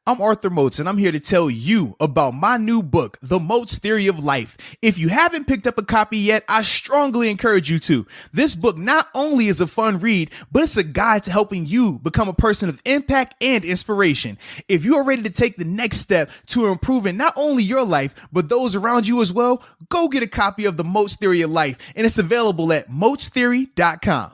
I'm Arthur Moats, and I'm here to tell you about my new book, The Moats Theory of Life. If you haven't picked up a copy yet, I strongly encourage you to. This book not only is a fun read, but it's a guide to helping you become a person of impact and inspiration. If you are ready to take the next step to improving not only your life, but those around you as well, go get a copy of The Moats Theory of Life, and it's available at moatstheory.com.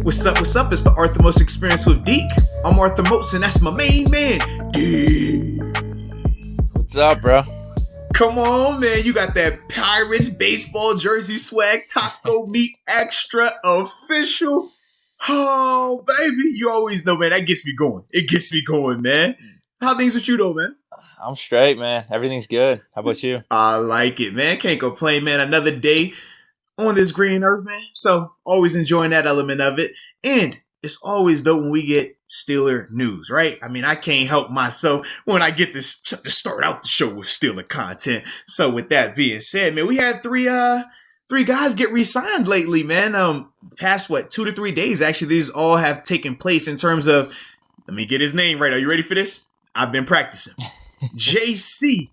What's up? What's up? It's the Arthur Moats Experience with Deke. I'm Arthur Moats, and that's my main man, Deke. What's up, bro? Come on, man. You got that Pirates baseball jersey swag, taco meat extra official. Oh, baby. You always know, man. That gets me going. It gets me going, man. How things with you, though, man? I'm straight, man. Everything's good. How about you? I like it, man. Can't complain, man. Another day on this green earth, man. So always enjoying that element of it. And it's always dope when we get Steeler news, right? I mean, I can't help myself when I get this to start out the show with Steeler content. So with that being said, man, we had three guys get re-signed lately, man. Past 2 to 3 days, actually, these all have taken place in terms of, let me get his name right. Are you ready for this? I've been practicing. JC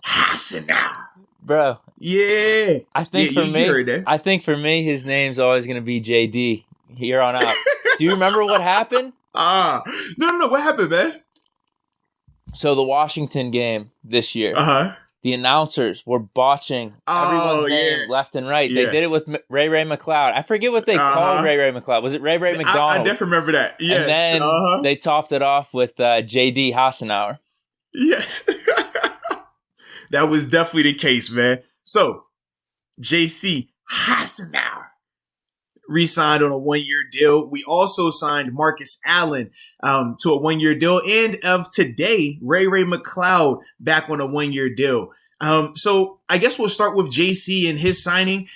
Hassenauer. Bro. Yeah. I think for me, his name's always going to be JD here on out. Do you remember what happened? No. What happened, man? So the Washington game this year, the announcers were botching everyone's name left and right. Yeah. They did it with Ray-Ray McCloud. I forget what they called Ray-Ray McCloud. Was it Ray-Ray McDonald? I definitely remember that. Yes. And then they topped it off with JD Hassenauer. Yes. That was definitely the case, man. So, JC Hassenauer re-signed on a one-year deal. We also signed Marcus Allen to a one-year deal. And of today, Ray-Ray McCloud back on a one-year deal. So, I guess we'll start with JC and his signing.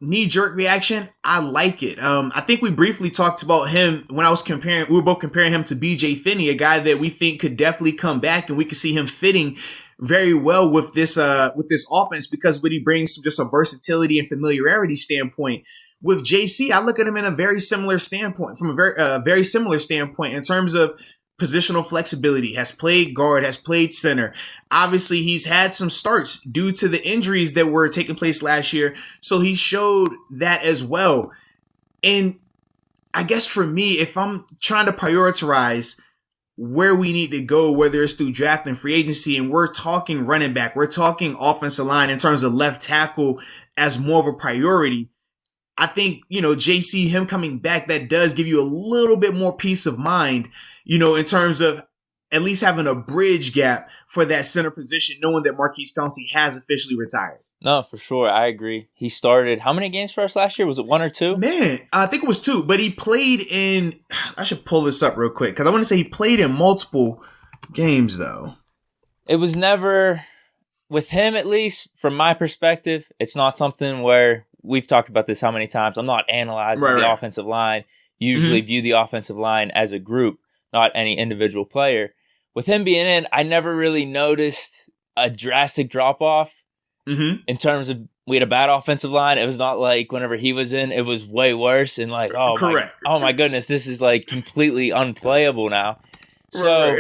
Knee-jerk reaction, I like it. I think we briefly talked about him when we were both comparing him to BJ Finney, a guy that we think could definitely come back, and we could see him fitting very well with this offense because what he brings from just a versatility and familiarity standpoint. With JC, I look at him in a very similar standpoint, from a very similar standpoint in terms of positional flexibility. Has played guard, has played center. Obviously, he's had some starts due to the injuries that were taking place last year, so he showed that as well. And I guess for me, if I'm trying to prioritize where we need to go, whether it's through draft and free agency, and we're talking running back, we're talking offensive line in terms of left tackle as more of a priority, I think, JC, him coming back, that does give you a little bit more peace of mind, in terms of at least having a bridge gap for that center position, knowing that Marquise Pouncey has officially retired. No, for sure. I agree. He started how many games for us last year? Was it 1 or 2? Man, I think it was 2, but he played in, I should pull this up real quick because I want to say he played in multiple games though. It was never, with him at least, from my perspective, it's not something where we've talked about this how many times. I'm not analyzing the offensive line. Usually view the offensive line as a group, not any individual player. With him being in, I never really noticed a drastic drop-off. In terms of, we had a bad offensive line. It was not like whenever he was in, it was way worse. And like, oh my goodness, this is like completely unplayable now. So,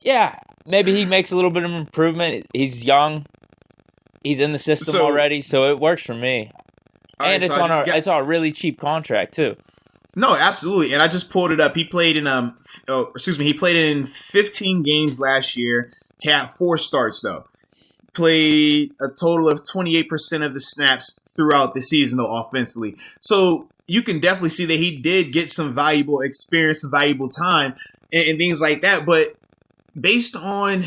yeah, maybe he makes a little bit of improvement. He's young. He's in the system already, so it works for me. And it's it's on a really cheap contract too. No, absolutely. And I just pulled it up. He played in 15 games last year. He had 4 starts though. Played a total of 28% of the snaps throughout the season, though, offensively. So you can definitely see that he did get some valuable experience, some valuable time, and things like that. But based on,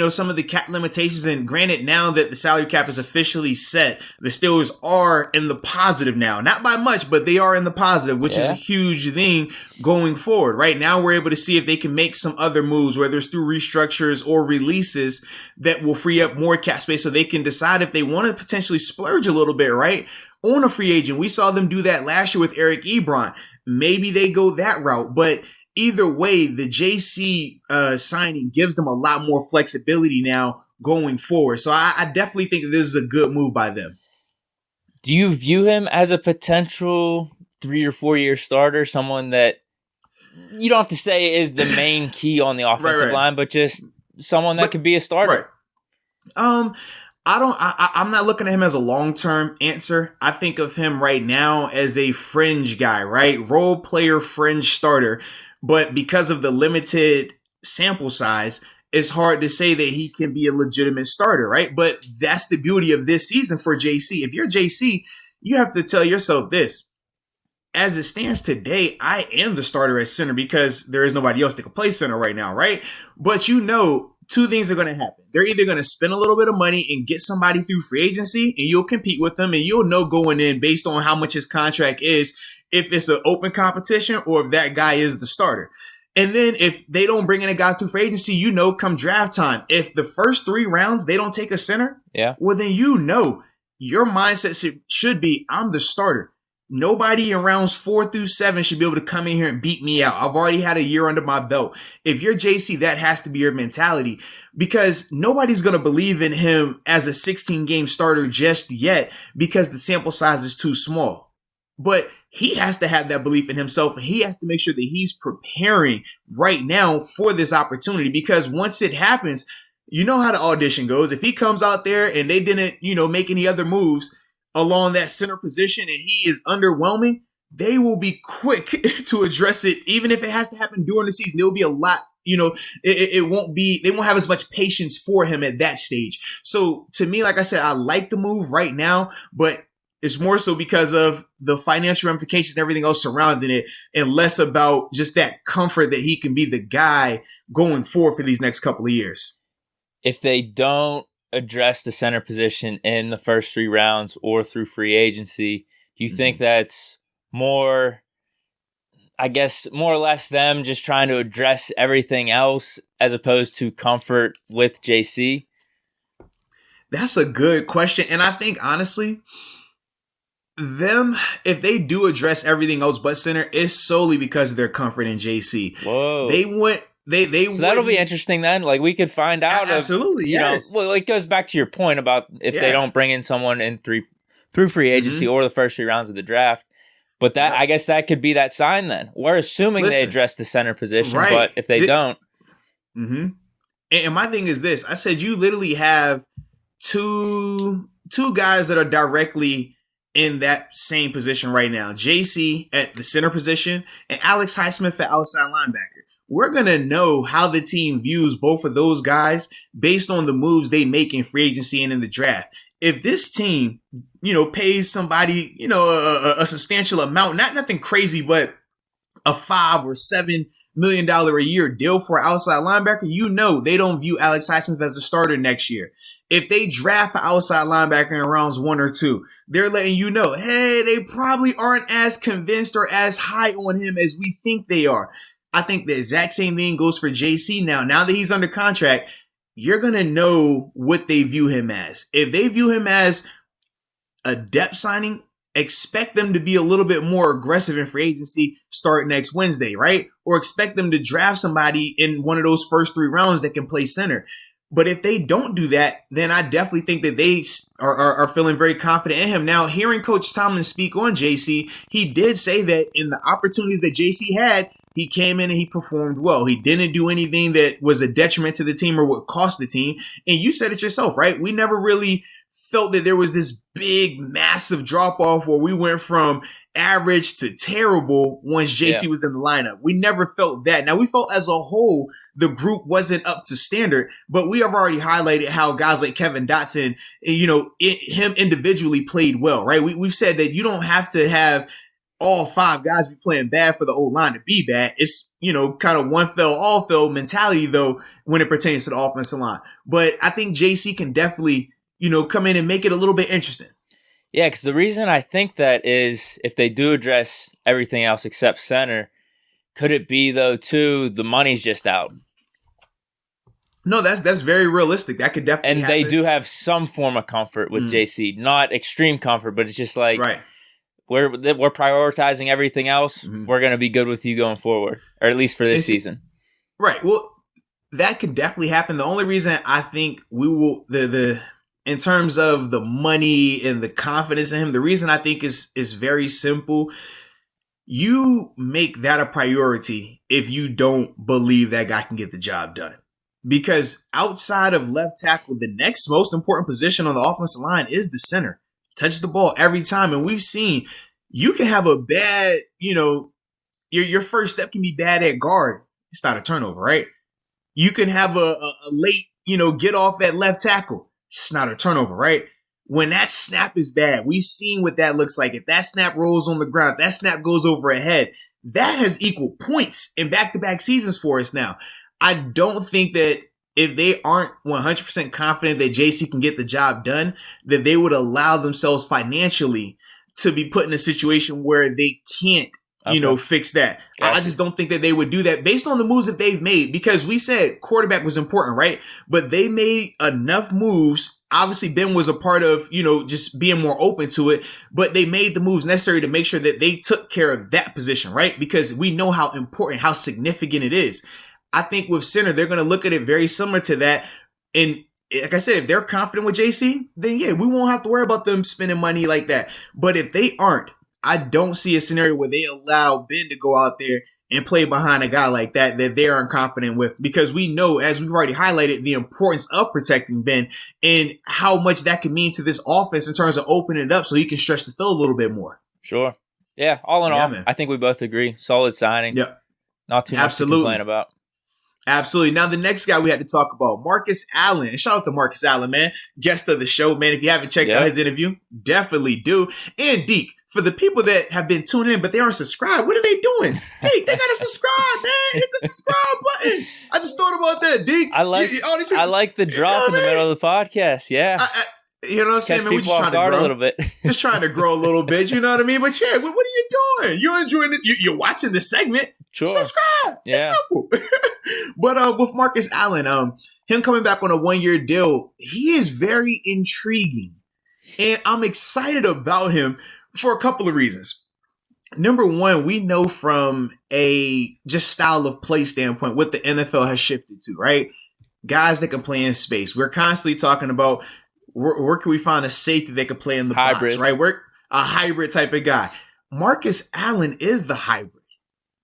some of the cap limitations, and granted now that the salary cap is officially set, the Steelers are in the positive now. Not by much, but they are in the positive, which is a huge thing going forward. Right now, we're able to see if they can make some other moves, whether it's through restructures or releases that will free up more cap space so they can decide if they want to potentially splurge a little bit, right, on a free agent. We saw them do that last year with Eric Ebron. Maybe they go that route, but either way, the JC signing gives them a lot more flexibility now going forward. So I definitely think that this is a good move by them. Do you view him as a potential 3 or 4 year starter, someone that you don't have to say is the main key on the offensive line, but just someone that could be a starter? Right. I'm not looking at him as a long-term answer. I think of him right now as a fringe guy, right? Role player fringe starter. But because of the limited sample size, it's hard to say that he can be a legitimate starter, right? But that's the beauty of this season for JC. If you're JC, you have to tell yourself this. As it stands today, I am the starter at center because there is nobody else that can play center right now, right? But you know, two things are going to happen. They're either going to spend a little bit of money and get somebody through free agency, and you'll compete with them, and you'll know going in based on how much his contract is, if it's an open competition or if that guy is the starter. And then if they don't bring in a guy through free agency, you know, come draft time, if the first 3 rounds they don't take a center, well, then you know your mindset should be, I'm the starter. Nobody in rounds 4 through 7 should be able to come in here and beat me out. I've already had a year under my belt. If you're JC, that has to be your mentality because nobody's going to believe in him as a 16-game starter just yet because the sample size is too small. But he has to have that belief in himself, and he has to make sure that he's preparing right now for this opportunity because once it happens, you know how the audition goes. If he comes out there and they didn't, make any other moves along that center position and he is underwhelming, they will be quick to address it. Even if it has to happen during the season, there'll be a lot, it won't be, they won't have as much patience for him at that stage. So to me, like I said, I like the move right now, but it's more so because of the financial ramifications and everything else surrounding it and less about just that comfort that he can be the guy going forward for these next couple of years. If they don't address the center position in the first 3 rounds or through free agency, do you think that's more, I guess, more or less them just trying to address everything else as opposed to comfort with JC? That's a good question. And I think, honestly, if they do address everything else but center, it's solely because of their comfort in JC. Whoa. So that'll be interesting then. Like we could find out. Absolutely, yes. Well, it goes back to your point about if they don't bring in someone in through free agency or the first 3 rounds of the draft. But that I guess that could be that sign then. We're assuming they address the center position, but if they don't. And my thing is this. I said you literally have two guys that are directly in that same position right now. JC at the center position and Alex Highsmith at outside linebacker. We're going to know how the team views both of those guys based on the moves they make in free agency and in the draft. If this team, pays somebody, a substantial amount, nothing crazy, but a $5 or $7 million a year deal for an outside linebacker, they don't view Alex Highsmith as a starter next year. If they draft an outside linebacker in rounds 1 or 2, they're letting you know, hey, they probably aren't as convinced or as high on him as we think they are. I think the exact same thing goes for JC now. Now that he's under contract, you're going to know what they view him as. If they view him as a depth signing, expect them to be a little bit more aggressive in free agency start next Wednesday, right? Or expect them to draft somebody in one of those first 3 rounds that can play center. But if they don't do that, then I definitely think that they are feeling very confident in him. Now, hearing Coach Tomlin speak on JC, he did say that in the opportunities that JC had, he came in and he performed well. He didn't do anything that was a detriment to the team or would cost the team. And you said it yourself, right? We never really felt that there was this big, massive drop-off where we went from average to terrible once JC was in the lineup. We never felt that. Now, we felt as a whole the group wasn't up to standard, but we have already highlighted how guys like Kevin Dotson, him individually played well, right? We've said that you don't have to have all 5 guys be playing bad for the old line to be bad. It's, kind of one fell, all fell mentality, though, when it pertains to the offensive line. But I think JC can definitely, come in and make it a little bit interesting. Yeah, because the reason I think that is if they do address everything else except center, could it be, though, too, the money's just out? No, that's very realistic. That could definitely happen. They do have some form of comfort with JC. Not extreme comfort, but it's just like we're prioritizing everything else. We're going to be good with you going forward, or at least for this season. Right. Well, that could definitely happen. The only reason I think we will in terms of the money and the confidence in him, the reason I think is very simple. You make that a priority if you don't believe that guy can get the job done. Because outside of left tackle, the next most important position on the offensive line is the center. Touch the ball every time. And we've seen you can have a bad, your first step can be bad at guard. It's not a turnover, right? You can have a late, get off at left tackle. It's not a turnover, right? When that snap is bad, we've seen what that looks like. If that snap rolls on the ground, if that snap goes over a head, that has equal points in back-to-back seasons for us now. I don't think that if they aren't 100% confident that JC can get the job done, that they would allow themselves financially to be put in a situation where they can't, fix that. Gotcha. I just don't think that they would do that based on the moves that they've made, because we said quarterback was important, right? But they made enough moves. Obviously, Ben was a part of, just being more open to it, but they made the moves necessary to make sure that they took care of that position, right? Because we know how important, how significant it is. I think with center, they're going to look at it very similar to that. And like I said, if they're confident with JC, then yeah, we won't have to worry about them spending money like that. But if they aren't, I don't see a scenario where they allow Ben to go out there and play behind a guy like that they aren't confident with, because we know, as we've already highlighted, the importance of protecting Ben and how much that can mean to this offense in terms of opening it up so he can stretch the field a little bit more. Sure. Yeah, all in all, man. I think we both agree. Solid signing. Yep. Not too much to complain about. Absolutely. Now, the next guy we had to talk about, Marcus Allen. And shout out to Marcus Allen, man. Guest of the show, man. If you haven't checked out his interview, definitely do. And Deke, for the people that have been tuning in but they aren't subscribed, what are they doing? Deke, they gotta subscribe, man. Hit the subscribe button. I just thought about that, Deke. I like the drop in the middle of the podcast. Yeah. You know what I'm saying, man? We're just trying to grow a little bit. Just trying to grow a little bit. You know what I mean? But yeah, what are you doing? You're enjoying it. You're watching the segment. Sure. Subscribe. Yeah. It's simple. But with Marcus Allen, him coming back on a 1-year deal, he is very intriguing. And I'm excited about him for a couple of reasons. Number one, we know from a just style of play standpoint what the NFL has shifted to, right? Guys that can play in space. We're constantly talking about where can we find a safety that can play in the box, right? We're a hybrid type of guy. Marcus Allen is the hybrid.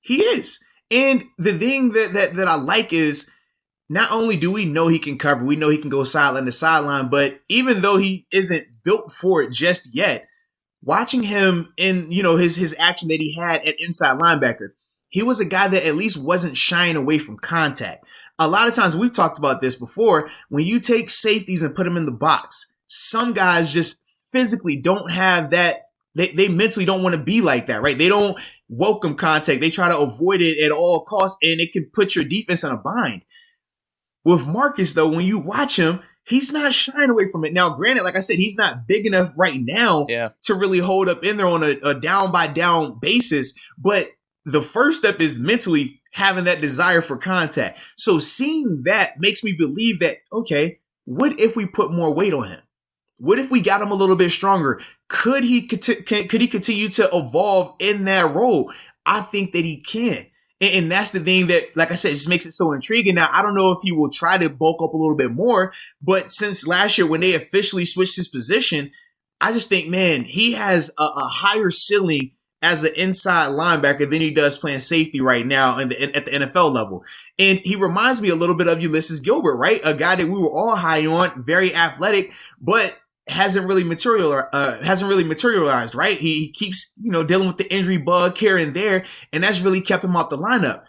He is. And the thing that I like is not only do we know he can cover, we know he can go sideline to sideline, but even though he isn't built for it just yet, watching him in, his action that he had at inside linebacker, he was a guy that at least wasn't shying away from contact. A lot of times, we've talked about this before, when you take safeties and put them in the box, some guys just physically don't have that. They mentally don't want to be like that, right? They don't welcome contact. They try to avoid it at all costs, and it can put your defense in a bind. With Marcus, though, when you watch him, he's not shying away from it. Now, granted, like I said, he's not big enough right now to really hold up in there on a down-by-down basis, but the first step is mentally having that desire for contact. So seeing that makes me believe that, okay, what if we put more weight on him? What if we got him a little bit stronger? Could he continue to evolve in that role? I think that he can. And that's the thing that, like I said, just makes it so intriguing. Now, I don't know if he will try to bulk up a little bit more, but since last year when they officially switched his position, I just think, man, he has a higher ceiling as an inside linebacker than he does playing safety right now at the NFL level. And he reminds me a little bit of Ulysses Gilbert, right? A guy that we were all high on, very athletic, but hasn't really materialized, right? He keeps, dealing with the injury bug here and there, and that's really kept him out the lineup.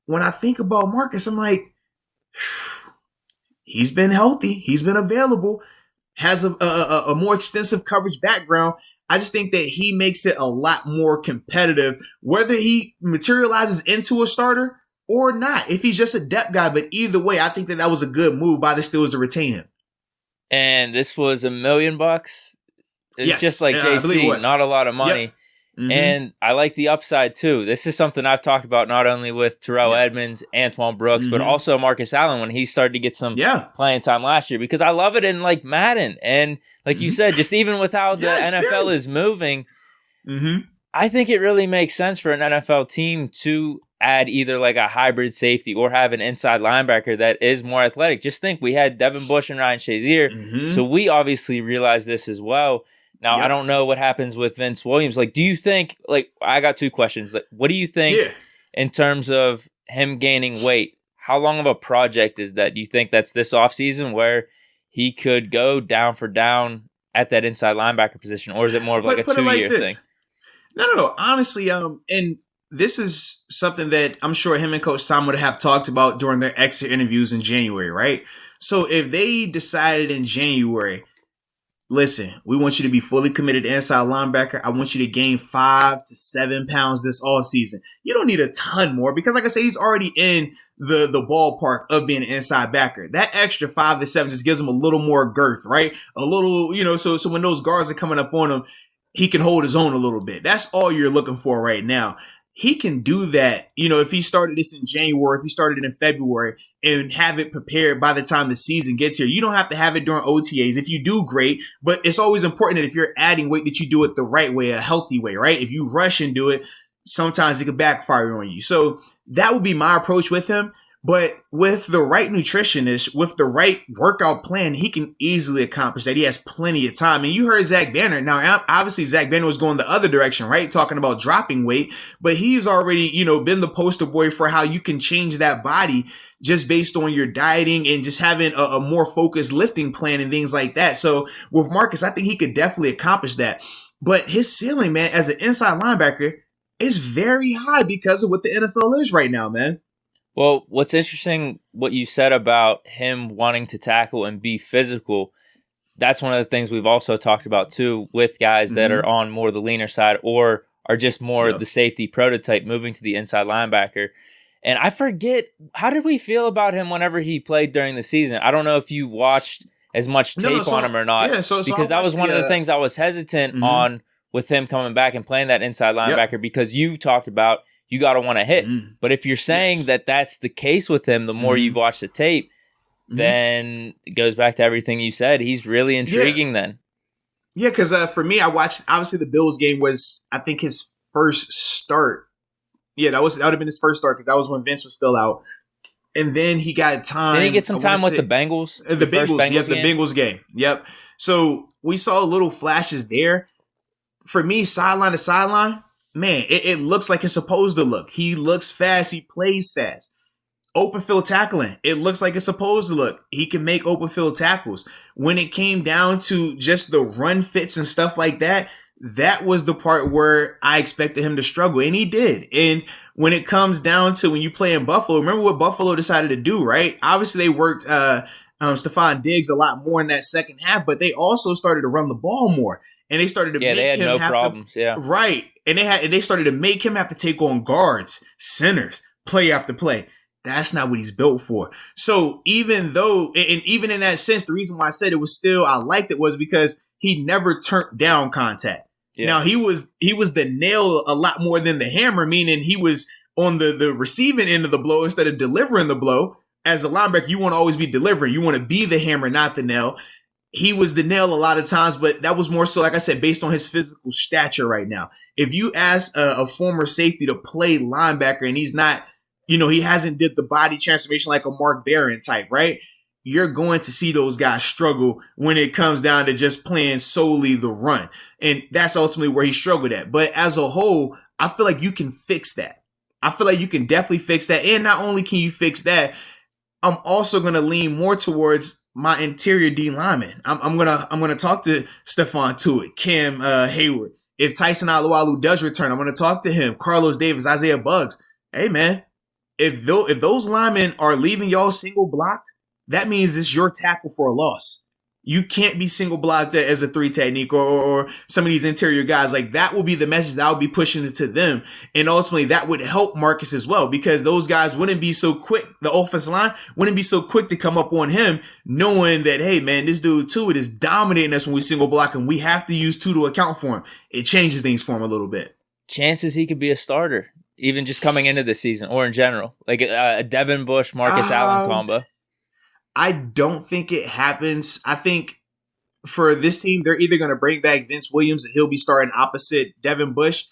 When I think about Marcus, I'm like, he's been healthy, he's been available, has a more extensive coverage background. I just think that he makes it a lot more competitive, whether he materializes into a starter or not, if he's just a depth guy. But either way, I think that was a good move by the Steelers to retain him. And this was $1 million. It's just like JC, not a lot of money. Yep. Mm-hmm. And I like the upside too. This is something I've talked about not only with Terrell Edmonds, Antoine Brooks, but also Marcus Allen when he started to get some playing time last year, because I love it in like Madden. And like you said, just even with how the NFL is moving, I think it really makes sense for an NFL team to add either like a hybrid safety or have an inside linebacker that is more athletic. Just think, we had Devin Bush and Ryan Shazier, so we obviously realize this as well. Now, I don't know what happens with Vince Williams. Like, do you think, like, I got two questions. Like, what do you think in terms of him gaining weight? How long of a project is that? Do you think that's this offseason where he could go down for down at that inside linebacker position, or is it more of like a 2-year thing? No. Honestly, and this is something that I'm sure him and Coach Tom would have talked about during their exit interviews in January, right? So if they decided in January, listen, we want you to be fully committed to inside linebacker. I want you to gain 5 to 7 pounds this offseason. You don't need a ton more because, like I say, he's already in the ballpark of being an inside backer. That extra 5 to 7 just gives him a little more girth, right? A little, so when those guards are coming up on him, he can hold his own a little bit. That's all you're looking for right now. He can do that, if he started this in January, if he started it in February, and have it prepared by the time the season gets here. You don't have to have it during OTAs. If you do, great. But it's always important that if you're adding weight, that you do it the right way, a healthy way, right? If you rush and do it, sometimes it could backfire on you. So that would be my approach with him. But with the right nutritionist, with the right workout plan, he can easily accomplish that. He has plenty of time. And you heard Zach Banner. Now, obviously, Zach Banner was going the other direction, right? Talking about dropping weight. But he's already, been the poster boy for how you can change that body just based on your dieting and just having a more focused lifting plan and things like that. So with Marcus, I think he could definitely accomplish that. But his ceiling, man, as an inside linebacker is very high because of what the NFL is right now, man. Well, what's interesting, what you said about him wanting to tackle and be physical, that's one of the things we've also talked about too with guys that are on more the leaner side or are just more the safety prototype moving to the inside linebacker. And I forget, how did we feel about him whenever he played during the season? I don't know if you watched as much tape on him or not, because that was one of the things I was hesitant on with him coming back and playing that inside linebacker because you talked about you got to want to hit. But if you're saying that that's the case with him, the more you've watched the tape, then it goes back to everything you said. He's really intriguing then. Yeah, because for me, I watched, obviously the Bills game was, I think, his first start. Yeah, that would have been his first start because that was when Vince was still out. And then he got time. Did he get some time with the Bengals? The Bengals game. Yep. So we saw little flashes there. For me, sideline to sideline, man, it looks like it's supposed to look. He looks fast. He plays fast. Open field tackling, it looks like it's supposed to look. He can make open field tackles. When it came down to just the run fits and stuff like that, that was the part where I expected him to struggle, and he did. And when it comes down to when you play in Buffalo, remember what Buffalo decided to do, right? Obviously, they worked Stephon Diggs a lot more in that second half, but they also started to run the ball more. And they started to make they had him no have problems, right. And they started to make him have to take on guards, centers, play after play. That's not what he's built for. So even though, and even in that sense, the reason why I said it was still, I liked it was because he never turned down contact. Yeah. Now he was the nail a lot more than the hammer, meaning he was on the receiving end of the blow instead of delivering the blow. As a linebacker, you want to always be delivering. You want to be the hammer, not the nail. He was the nail a lot of times, but that was more so, like I said, based on his physical stature right now. If you ask a former safety to play linebacker and he's not, he hasn't did the body transformation like a Mark Barron type, right? You're going to see those guys struggle when it comes down to just playing solely the run. And that's ultimately where he struggled at. But as a whole, I feel like you can fix that. I feel like you can definitely fix that. And not only can you fix that, I'm also going to lean more towards my interior D lineman. I'm gonna talk to Stephon Tuitt, Cam Hayward. If Tyson Alualu does return, I'm gonna talk to him. Carlos Davis, Isaiah Buggs. Hey man, if those linemen are leaving y'all single blocked, that means it's your tackle for a loss. You can't be single blocked as a 3 technique or some of these interior guys. Like that will be the message that I would be pushing it to them. And ultimately that would help Marcus as well because those guys wouldn't be so quick. The offensive line wouldn't be so quick to come up on him knowing that, hey man, this dude Tuitt is dominating us when we single block and we have to use 2 to account for him. It changes things for him a little bit. Chances he could be a starter, even just coming into the season or in general, like a Devin Bush, Marcus Allen combo. I don't think it happens. I think for this team, they're either going to bring back Vince Williams and he'll be starting opposite Devin Bush,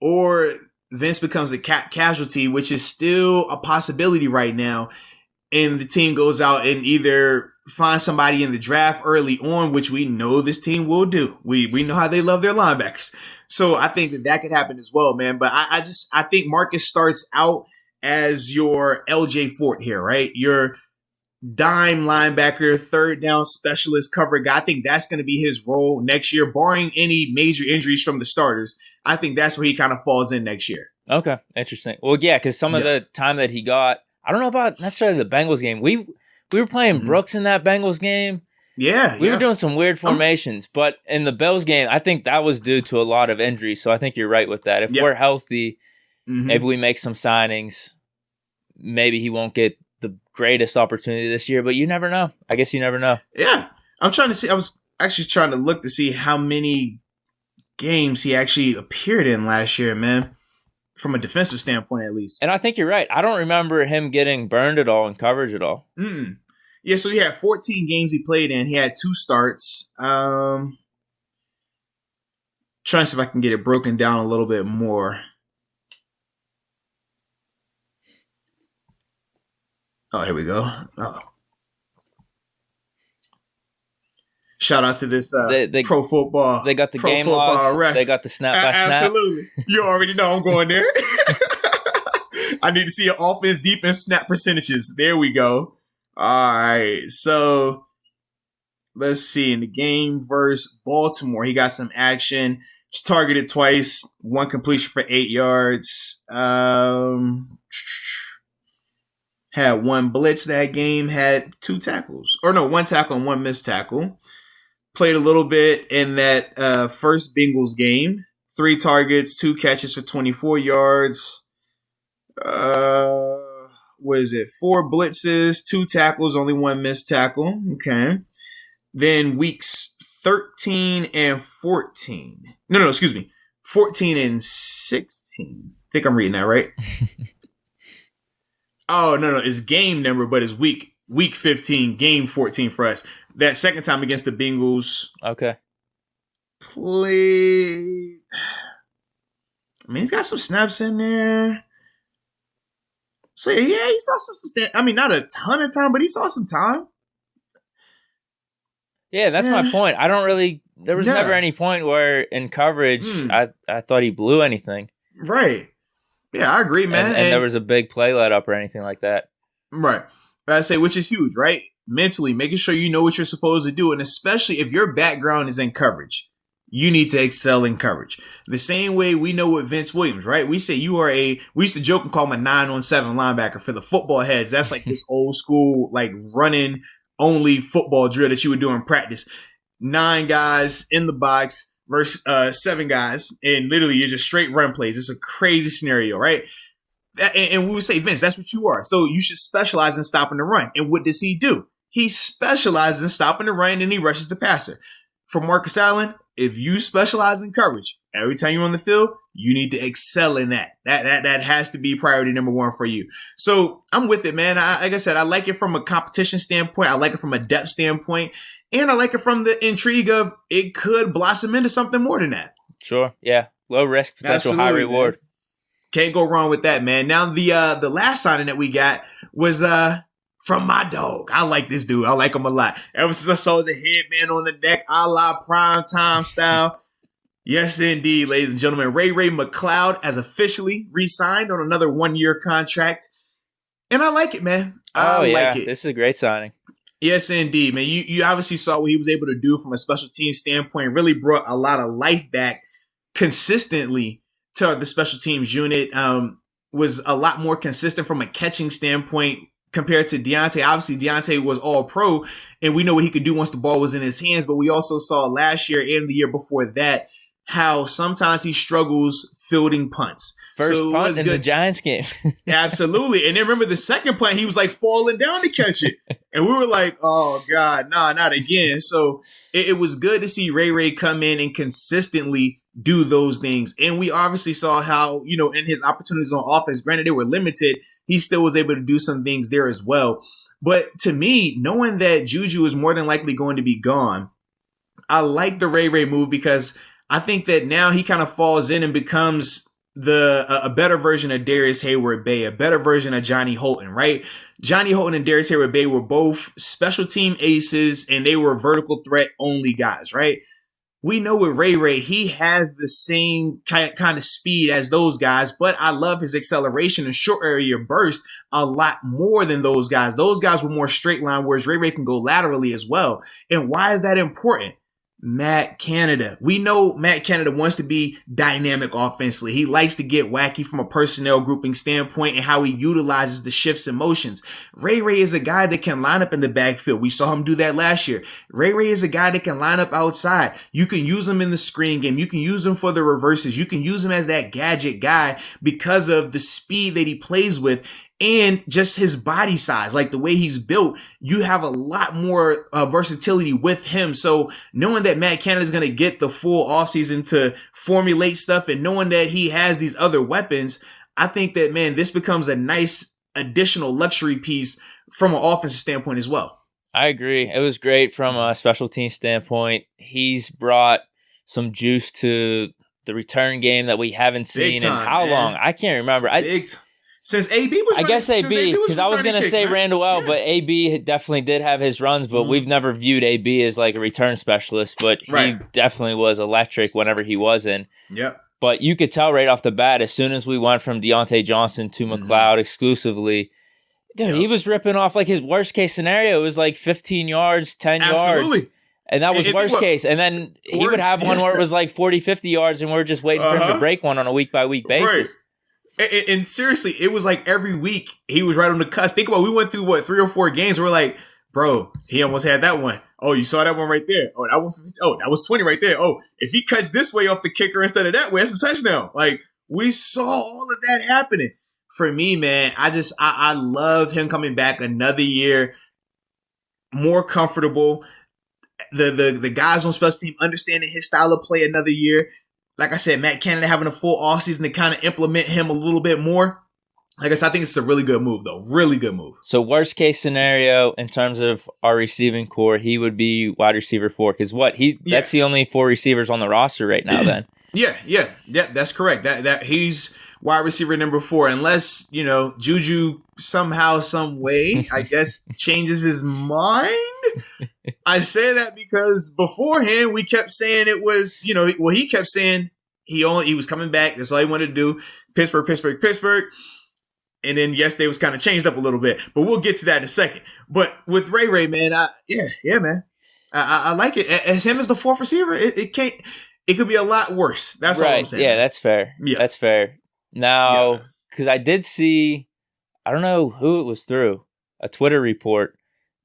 or Vince becomes a cap casualty, which is still a possibility right now. And the team goes out and either finds somebody in the draft early on, which we know this team will do. We know how they love their linebackers. So I think that could happen as well, man. But I think Marcus starts out as your LJ Fort here, right? Your dime linebacker, third down specialist, cover guy. I think that's going to be his role next year, barring any major injuries from the starters. I think that's where he kind of falls in next year. Okay, interesting. Well, yeah, because some of the time that he got, I don't know about necessarily the Bengals game. We were playing Brooks in that Bengals game. Yeah, we were doing some weird formations, but in the Bills game, I think that was due to a lot of injuries. So I think you're right with that. If we're healthy, maybe we make some signings. Maybe he won't get the greatest opportunity this year, but you never know. I guess you never know. Yeah, I'm trying to see. I was actually trying to look to see how many games he actually appeared in last year, man. From a defensive standpoint, at least. And I think you're right. I don't remember him getting burned at all in coverage at all. Yeah, so he had 14 games he played in. He had 2 starts. Trying to see if I can get it broken down a little bit more. Oh, here we go. Oh. Shout out to this pro football. They got the pro game football logs. They got the snap by snap. Absolutely. You already know I'm going there. I need to see your offense, defense, snap percentages. There we go. All right. So let's see. In the game versus Baltimore, he got some action. Was targeted twice. 1 completion for 8 yards. Had 1 blitz that game. Had 2 tackles. Or no, 1 tackle and 1 missed tackle. Played a little bit in that first Bengals game. 3 targets, 2 catches for 24 yards. What is it? 4 blitzes, 2 tackles, only 1 missed tackle. Okay. Then weeks 13 and 14. No, excuse me. 14 and 16. I think I'm reading that right. Oh, no. It's game number, but it's week 15, game 14 for us. That second time against the Bengals. Okay. Played. I mean, he's got some snaps in there. So, yeah, he saw some. I mean, not a ton of time, but he saw some time. Yeah, that's my point. I don't really. There was never any point where in coverage I thought he blew anything. Right. Yeah, I agree, man. And there was a big play let up or anything like that. Right. I say, which is huge, right? Mentally, making sure you know what you're supposed to do. And especially if your background is in coverage, you need to excel in coverage. The same way we know with Vince Williams, right? We say we used to joke and call him a 9-on-7 linebacker for the football heads. That's like this old school, like running only football drill that you would do in practice. 9 guys in the box versus 7 guys. And literally you're just straight run plays. It's a crazy scenario, right? And we would say, Vince, that's what you are. So you should specialize in stopping the run. And what does he do? He specializes in stopping the run and he rushes the passer. For Marcus Allen, if you specialize in coverage, every time you're on the field, you need to excel in that. That has to be priority number 1 for you. So I'm with it, man. Like I said, I like it from a competition standpoint. I like it from a depth standpoint. And I like it from the intrigue of it could blossom into something more than that. Sure. Yeah. Low risk, potential, high reward. Man. Can't go wrong with that, man. Now, the last signing that we got was from my dog. I like this dude. I like him a lot. Ever since I saw the headband on the neck, a la prime time style. Yes, indeed, ladies and gentlemen. Ray-Ray McCloud has officially re-signed on another 1-year contract. And I like it, man. I like it. This is a great signing. Yes, indeed, man. You obviously saw what he was able to do from a special team standpoint. Really brought a lot of life back consistently to the special teams unit. Was a lot more consistent from a catching standpoint compared to Deontay. Obviously, Deontay was all pro, and we know what he could do once the ball was in his hands. But we also saw last year and the year before that how sometimes he struggles fielding punts. First punt in the Giants game. Absolutely. And then remember the second punt, he was like falling down to catch it. And we were like, oh, God, nah, not again. So it was good to see Ray-Ray come in and consistently do those things. And we obviously saw how, in his opportunities on offense, granted they were limited, he still was able to do some things there as well. But to me, knowing that Juju is more than likely going to be gone, I like the Ray-Ray move because I think that now he kind of falls in and becomes a better version of Darius Hayward-Bay, a better version of Johnny Holton, right? Johnny Holton and Darius Hayward-Bay were both special team aces, and they were vertical threat only guys, right? We know with Ray-Ray, he has the same kind of speed as those guys, but I love his acceleration and short area burst a lot more than those guys. Those guys were more straight line, whereas Ray-Ray can go laterally as well. And why is that important? Matt Canada. We know Matt Canada wants to be dynamic offensively. He likes to get wacky from a personnel grouping standpoint and how he utilizes the shifts and motions. Ray-Ray is a guy that can line up in the backfield. We saw him do that last year. Ray-Ray is a guy that can line up outside. You can use him in the screen game. You can use him for the reverses. You can use him as that gadget guy because of the speed that he plays with. And just his body size, like the way he's built, you have a lot more versatility with him. So knowing that Matt Canada is going to get the full offseason to formulate stuff and knowing that he has these other weapons, I think that, man, this becomes a nice additional luxury piece from an offensive standpoint as well. I agree. It was great from a special team standpoint. He's brought some juice to the return game that we haven't seen in how long? I can't remember. Since AB was I guess AB, because I was going to say Randall L, but AB definitely did have his runs, but we've never viewed AB as like a return specialist, but he definitely was electric whenever he was in. Yep. But you could tell right off the bat, as soon as we went from Deontay Johnson to McCloud exclusively, dude, he was ripping off like his worst case scenario. It was like 15 yards, 10 yards. And that was worst case. And then he would have one where it was like 40, 50 yards, and we're just waiting for him to break one on a week-by-week basis. And seriously, it was like every week he was right on the cusp. Think about, we went through 3 or 4 games. We're like, bro, he almost had that one. Oh, you saw that one right there. Oh, that was 20 right there. Oh, if he cuts this way off the kicker instead of that way, that's a touchdown. Like, we saw all of that happening. For me, man, I love him coming back another year, more comfortable. The guys on special team understanding his style of play another year. Like I said, Matt Canada having a full offseason to kind of implement him a little bit more. Like I said, I think it's a really good move, though. Really good move. So worst case scenario in terms of our receiving core, he would be wide receiver 4. Because that's the only 4 receivers on the roster right now then. Yeah, that's correct. That he's wide receiver number 4. Unless, Juju somehow, some way, I guess, changes his mind. I say that because beforehand we kept saying it was, he kept saying he was coming back. That's all he wanted to do. Pittsburgh. And then yesterday was kind of changed up a little bit, but we'll get to that in a second. But with Ray-Ray, man, man, I like it. As him as the 4th receiver, it could be a lot worse. That's all I'm saying. Yeah, that's fair. Yeah. That's fair. Now, because I did see, I don't know who it was through, a Twitter report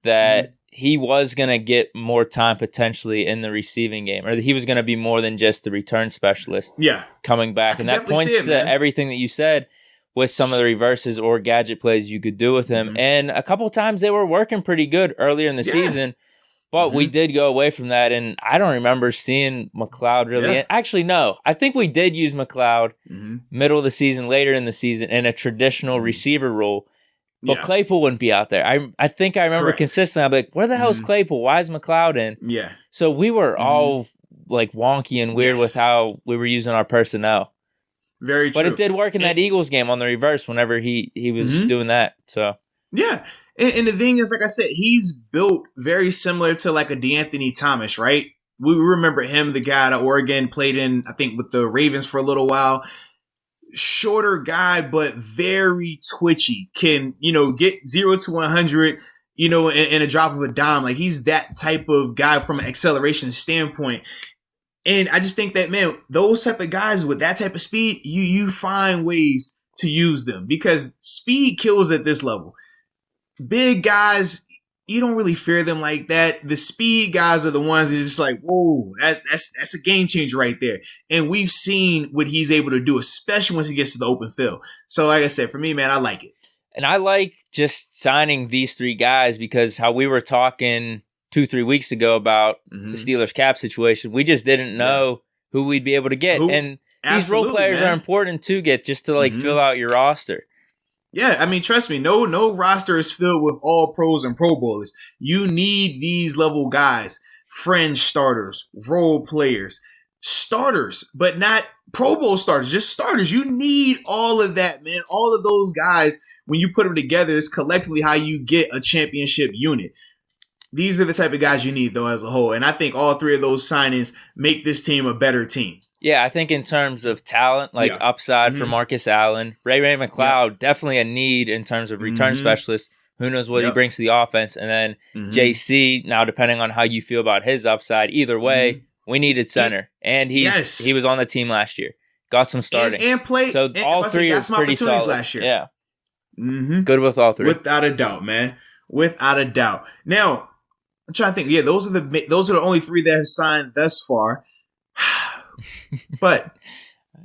that he was going to get more time potentially in the receiving game, or he was going to be more than just the return specialist coming back. And that points to everything that you said with some of the reverses or gadget plays you could do with him. And a couple times they were working pretty good earlier in the season, but we did go away from that. And I don't remember seeing McCloud really. Actually, no, I think we did use McCloud middle of the season, later in the season in a traditional receiver role. But Claypool wouldn't be out there. I think I remember consistently, I'd be like, where the hell is Claypool? Why is McCloud in? Yeah. So we were all like wonky and weird with how we were using our personnel. Very true. But it did work in that Eagles game on the reverse whenever he was doing that. So yeah. And the thing is, like I said, he's built very similar to like a DeAnthony Thomas, right? We remember him, the guy that Oregon played in, I think, with the Ravens for a little while. Shorter guy, but very twitchy. Can, get 0 to 100, in a drop of a dime. Like, he's that type of guy from an acceleration standpoint. And I just think that, man, those type of guys with that type of speed, you find ways to use them because speed kills at this level. Big guys, you don't really fear them like that. The speed guys are the ones that are just like, whoa, that's a game changer right there. And we've seen what he's able to do, especially once he gets to the open field. So like I said, for me, man, I like it. And I like just signing these 3 guys because how we were talking 2-3 weeks ago about the Steelers cap situation, we just didn't know who we'd be able to get. And these role players are important to get just to fill out your roster. Yeah, I mean, trust me, no roster is filled with all pros and pro bowlers. You need these level guys, fringe starters, role players, starters, but not Pro Bowl starters, just starters. You need all of that, man. All of those guys, when you put them together, is collectively how you get a championship unit. These are the type of guys you need, though, as a whole. And I think all three of those signings make this team a better team. Yeah, I think in terms of talent, upside for Marcus Allen, Ray-Ray McCloud, definitely a need in terms of return specialists. Who knows what he brings to the offense. And then JC, now depending on how you feel about his upside, either way, we needed center. And he was on the team last year. Got some starting. And played. So all three are pretty solid. Last year. Yeah. Good with all three. Without a doubt, man. Without a doubt. Now, I'm trying to think. Yeah, those are the only three that have signed thus far. But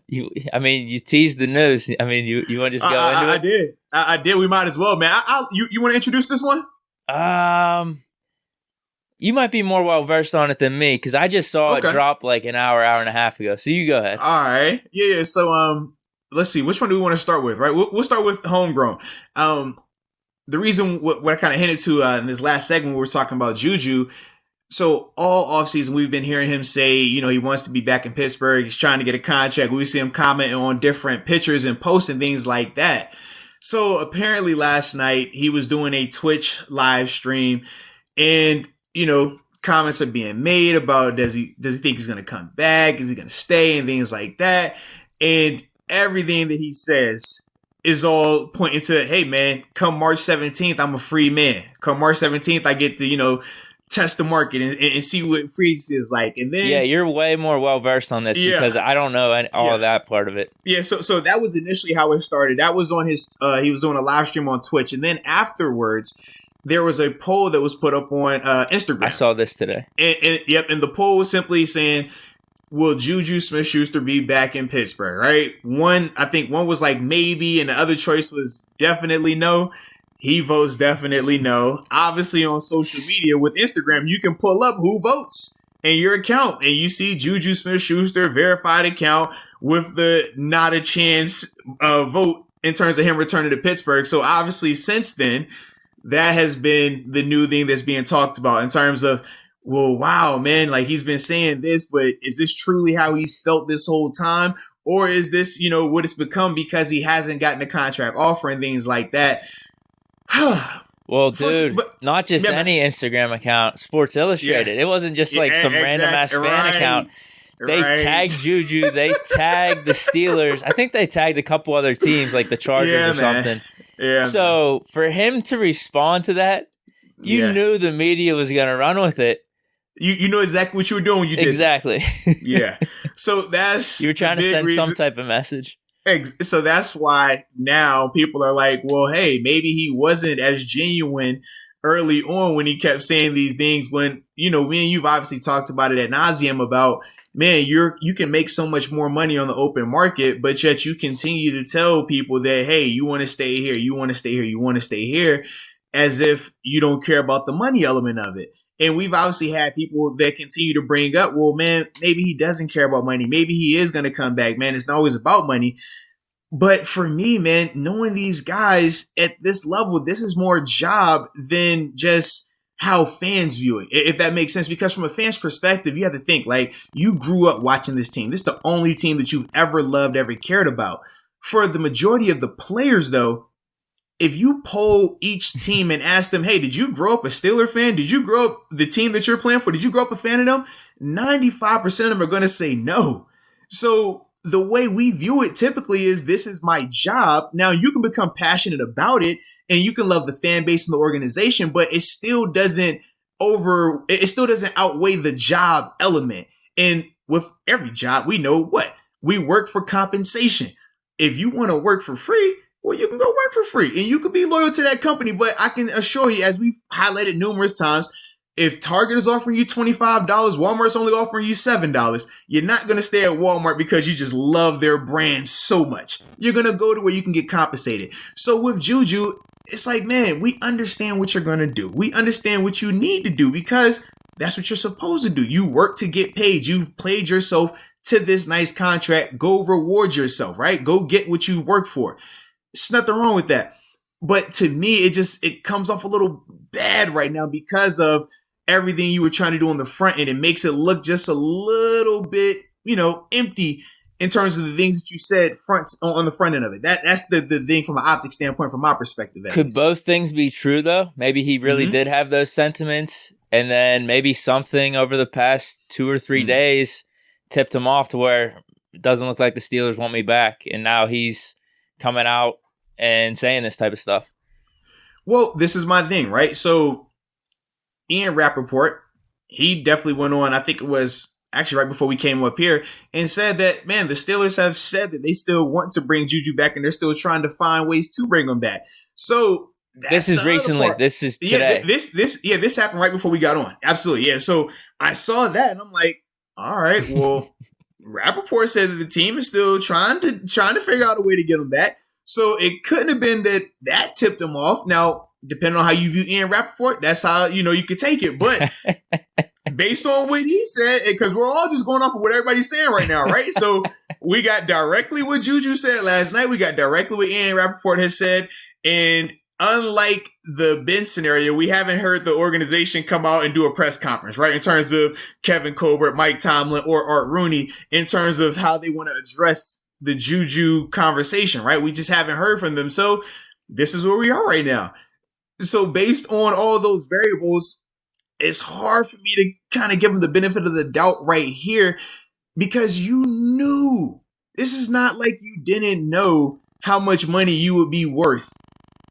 you teased the news. You want to just go into it? I did. We might as well, man. You want to introduce this one? You might be more well versed on it than me because I just saw it drop like an hour and a half ago. So you go ahead. All right. Yeah. So let's see. Which one do we want to start with? Right. We'll start with homegrown. The reason what I kind of hinted to in this last segment, we were talking about Juju. So all offseason, we've been hearing him say, he wants to be back in Pittsburgh. He's trying to get a contract. We see him commenting on different pictures and posting things like that. So apparently last night he was doing a Twitch live stream and, comments are being made about does he think he's going to come back? Is he going to stay? And things like that. And everything that he says is all pointing to, hey, man, come March 17th, I'm a free man. Come March 17th, I get to, test the market and see what free is like. And then you're way more well versed on this because I don't know all of that part of it. Yeah, so that was initially how it started. That was on his he was doing a live stream on Twitch, and then afterwards there was a poll that was put up on Instagram. I saw this today. And the poll was simply saying, will Juju Smith-Schuster be back in Pittsburgh, right? I think one was like maybe, and the other choice was definitely no. He votes definitely no. Obviously, on social media with Instagram, you can pull up who votes in your account. And you see Juju Smith-Schuster verified account with the not a chance vote in terms of him returning to Pittsburgh. So obviously, since then, that has been the new thing that's being talked about in terms of, well, wow, man, like he's been saying this, but is this truly how he's felt this whole time? Or is this, what it's become because he hasn't gotten a contract offer and things like that? Well, dude, not just any Instagram account, Sports Illustrated. It wasn't just like some random ass fan account. They tagged Juju. They tagged the Steelers. I think they tagged a couple other teams like the Chargers or something. Yeah. So for him to respond to that, you knew the media was going to run with it. You know exactly what you were doing when you did exactly. Yeah. So that's you were trying to send some type of message. So that's why now people are like, well, hey, maybe he wasn't as genuine early on when he kept saying these things when, me and you've obviously talked about it ad nauseum about, man, you can make so much more money on the open market, but yet you continue to tell people that, hey, you want to stay here, you want to stay here, you want to stay here, as if you don't care about the money element of it. And we've obviously had people that continue to bring up, well, man, maybe he doesn't care about money. Maybe he is going to come back, man. It's not always about money. But for me, man, knowing these guys at this level, this is more job than just how fans view it, if that makes sense. Because from a fan's perspective, you have to think, like, you grew up watching this team. This is the only team that you've ever loved, ever cared about. For the majority of the players, though, if you poll each team and ask them, hey, did you grow up a Steeler fan? Did you grow up the team that you're playing for? Did you grow up a fan of them? 95% of them are going to say no. So the way we view it typically is this is my job. Now you can become passionate about it and you can love the fan base and the organization, but it still doesn't outweigh the job element. And with every job, we know what? We work for compensation. If you want to work for free, well, you can go work for free and you can be loyal to that company. But I can assure you, as we've highlighted numerous times, if Target is offering you $25, Walmart's only offering you $7, you're not going to stay at Walmart because you just love their brand so much. You're going to go to where you can get compensated. So with Juju, it's like, man, we understand what you're going to do. We understand what you need to do because that's what you're supposed to do. You work to get paid. You've played yourself to this nice contract. Go reward yourself, right? Go get what you worked for. There's nothing wrong with that. But to me, it comes off a little bad right now because of everything you were trying to do on the front end. It makes it look just a little bit empty in terms of the things that you said on the front end of it. That's the thing from an optic standpoint, from my perspective. Could both things be true, though? Maybe he really did have those sentiments, and then maybe something over the past 2 or 3 days tipped him off to where it doesn't look like the Steelers want me back, and now he's coming out and saying this type of stuff. Well, this is my thing, right? So Ian Rappaport, he definitely went on, I think it was actually right before we came up here, and said that, man, the Steelers have said that they still want to bring Juju back, and they're still trying to find ways to bring him back. So this is recently. This is today. Yeah, this happened right before we got on. Absolutely, yeah. So I saw that, and I'm like, all right, well, Rappaport said that the team is still trying to figure out a way to get him back. So it couldn't have been that tipped him off. Now, depending on how you view Ian Rappaport, that's how you could take it. But based on what he said, because we're all just going off of what everybody's saying right now, right? So we got directly what Juju said last night. We got directly what Ian Rappaport has said. And unlike the Ben scenario, we haven't heard the organization come out and do a press conference, right? In terms of Kevin Colbert, Mike Tomlin, or Art Rooney, in terms of how they want to address the Juju conversation, right? We just haven't heard from them. So this is where we are right now. So based on all those variables, it's hard for me to kind of give them the benefit of the doubt right here, because you knew. This is not like you didn't know how much money you would be worth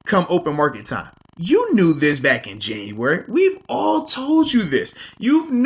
come open market time. You knew this back in January. We've all told you this. And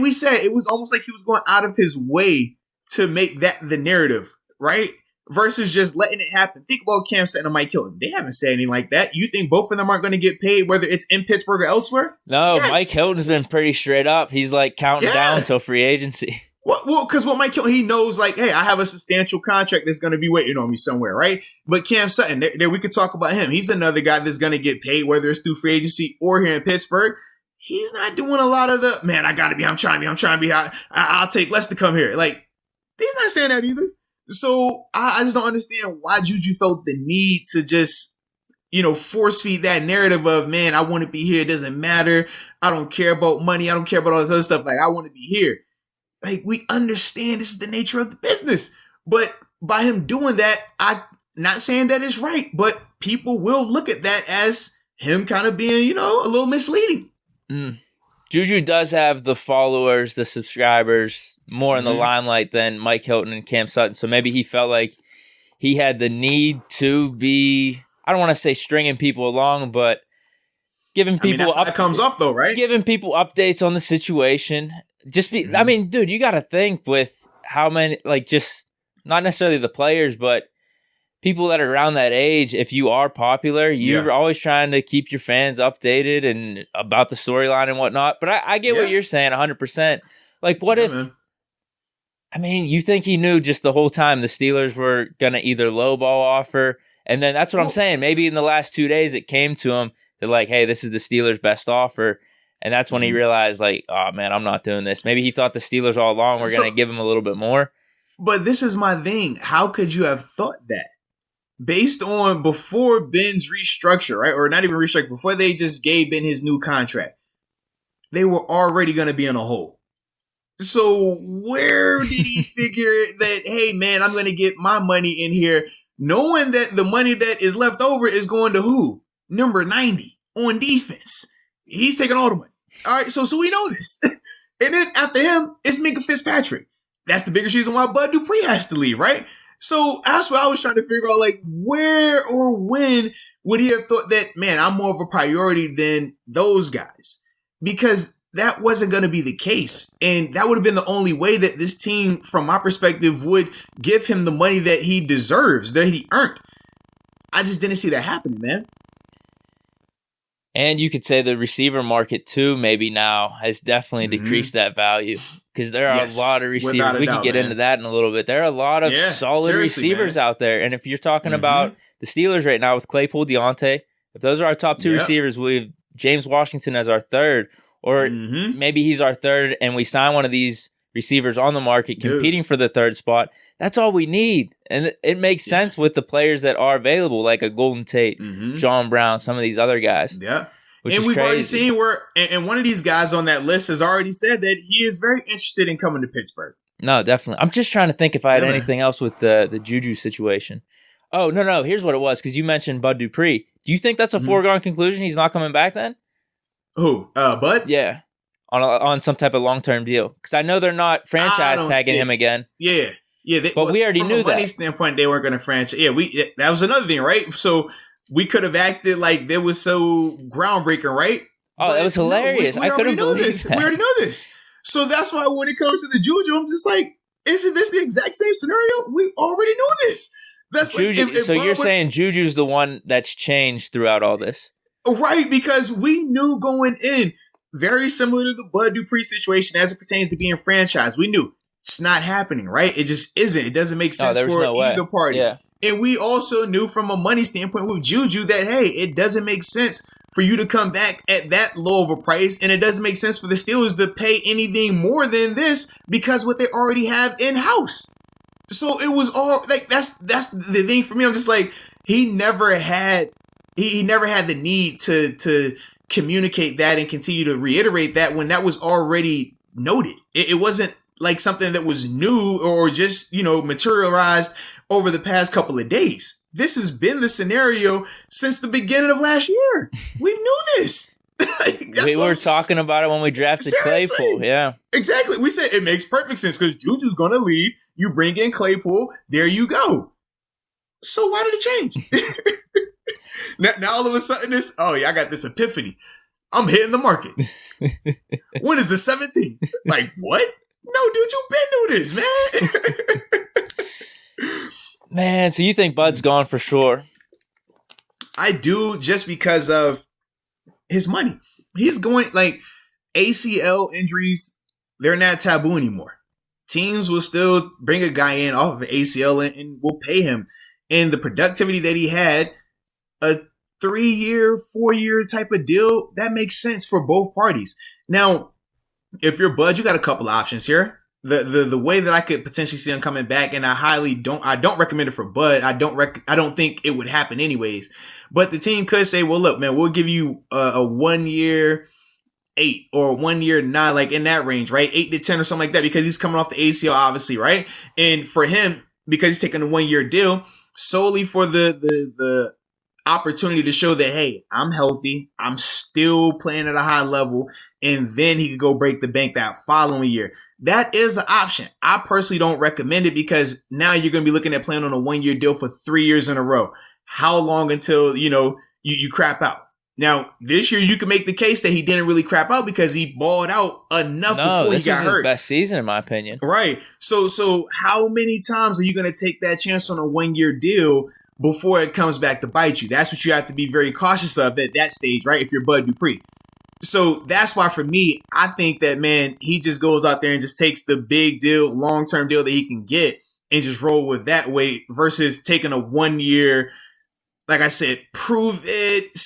we said it was almost like he was going out of his way to make that the narrative, right? Versus just letting it happen. Think about Cam Sutton and Mike Hilton. They haven't said anything like that. You think both of them aren't going to get paid, whether it's in Pittsburgh or elsewhere? No, yes. Mike Hilton's been pretty straight up. He's like counting down until free agency. Well, because what Mike Hilton, he knows, like, hey, I have a substantial contract that's going to be waiting on me somewhere, right? But Cam Sutton, there we could talk about him. He's another guy that's going to get paid, whether it's through free agency or here in Pittsburgh. He's not doing a lot of the, man, I'm trying to be, I'll take less to come here. Like, he's not saying that either. So I just don't understand why Juju felt the need to just, force feed that narrative of, man, I want to be here. It doesn't matter. I don't care about money. I don't care about all this other stuff. Like, I want to be here. Like, we understand this is the nature of the business. But by him doing that, I'm not saying that it's right, but people will look at that as him kind of being, a little misleading. Juju does have the followers, the subscribers, more in the limelight than Mike Hilton and Cam Sutton. So maybe he felt like he had the need to be, I don't want to say stringing people along, but giving people that comes off though, right? Giving people updates on the situation. I mean, dude, you got to think with how many, like, just not necessarily the players, but people that are around that age. If you are popular, you're always trying to keep your fans updated and about the storyline and whatnot. But I get what you're saying 100%. Like, what if, man. I mean, you think he knew just the whole time the Steelers were going to either lowball offer, and then that's what I'm saying. Maybe in the last 2 days it came to him. They're like, hey, this is the Steelers' best offer. And that's when he realized, like, oh, man, I'm not doing this. Maybe he thought the Steelers all along were going to give him a little bit more. But this is my thing. How could you have thought that? Based on before Ben's restructure, right? Or not even restructure, before they just gave Ben his new contract, they were already going to be in a hole. So where did he figure that, hey, man, I'm going to get my money in here, knowing that the money that is left over is going to who? Number 90 on defense. He's taking all the money. All right, so we know this. And then after him, it's Minka Fitzpatrick. That's the biggest reason why Bud Dupree has to leave, right? So that's what I was trying to figure out, like, where or when would he have thought that, man, I'm more of a priority than those guys? Because that wasn't going to be the case. And that would have been the only way that this team, from my perspective, would give him the money that he deserves, that he earned. I just didn't see that happening, man. And you could say the receiver market, too, maybe now has definitely decreased that value. Because there are a lot of receivers. We can get into that in a little bit. There are a lot of solid receivers out there. And if you're talking about the Steelers right now with Claypool, Deontay, if those are our top two receivers, we have James Washington as our third. Or maybe he's our third and we sign one of these receivers on the market competing for the third spot. That's all we need. And it makes sense with the players that are available, like a Golden Tate, John Brown, some of these other guys. Yeah. And we've already seen where, and one of these guys on that list has already said that he is very interested in coming to Pittsburgh. No, definitely. I'm just trying to think if I had anything else with the Juju situation. Oh, no. Here's what it was, because you mentioned Bud Dupree. Do you think that's a foregone conclusion? He's not coming back then? Who? Bud? Yeah. On some type of long-term deal. Because I know they're not franchise tagging him again. Yeah. But we already knew that. From a money standpoint, they weren't going to franchise. Yeah, that was another thing, right? So we could have acted like that was so groundbreaking, right? Oh, that was hilarious. I couldn't believe this. That. We already know this. So that's why when it comes to the Juju, I'm just like, isn't this the exact same scenario? We already knew this. That's Juju, like, so you're saying Juju's the one that's changed throughout all this? Right, because we knew going in, very similar to the Bud Dupree situation as it pertains to being franchised. We knew it's not happening, right? It just isn't. It doesn't make sense for either party. Yeah. And we also knew from a money standpoint with Juju that, hey, it doesn't make sense for you to come back at that low of a price, and it doesn't make sense for the Steelers to pay anything more than this because what they already have in-house. So it was all like that's the thing for me. I'm just like, he never had the need to communicate that and continue to reiterate that when that was already noted. It wasn't like something that was new or just, materialized over the past couple of days. This has been the scenario since the beginning of last year. We knew this. We were talking about it when we drafted Claypool. Yeah, exactly. We said it makes perfect sense because Juju's going to leave. You bring in Claypool. There you go. So why did it change? now all of a sudden I got this epiphany. I'm hitting the market. When is the 17th? Like, what? No, dude, you've been doing this, man. Man, so you think Bud's gone for sure? I do, just because of his money. He's going, like, ACL injuries, they're not taboo anymore. Teams will still bring a guy in off of an ACL and will pay him. And the productivity that he had, a 3-year, 4-year type of deal, that makes sense for both parties. Now, if you're Bud, you got a couple options here. The way that I could potentially see him coming back, and I don't recommend it for Bud. I don't think it would happen anyways. But the team could say, well, look, man, we'll give you a 1 year 8 or 1 year 9, like in that range, right? 8 to 10 or something like that, because he's coming off the ACL, obviously, right? And for him, because he's taking a 1 year deal solely for the opportunity to show that, hey, I'm healthy, I'm still playing at a high level, and then he could go break the bank that following year. That is an option. I personally don't recommend it because now you're going to be looking at playing on a 1 year deal for 3 years in a row. How long until, you crap out? Now, this year you can make the case that he didn't really crap out because he balled out enough before he got hurt. This was his best season, in my opinion. Right. So how many times are you going to take that chance on a 1 year deal before it comes back to bite you? That's what you have to be very cautious of at that stage, right? If you're Bud Dupree. So that's why for me, I think that, man, he just goes out there and just takes the big deal, long-term deal that he can get and just roll with that weight versus taking a 1 year, like I said, prove it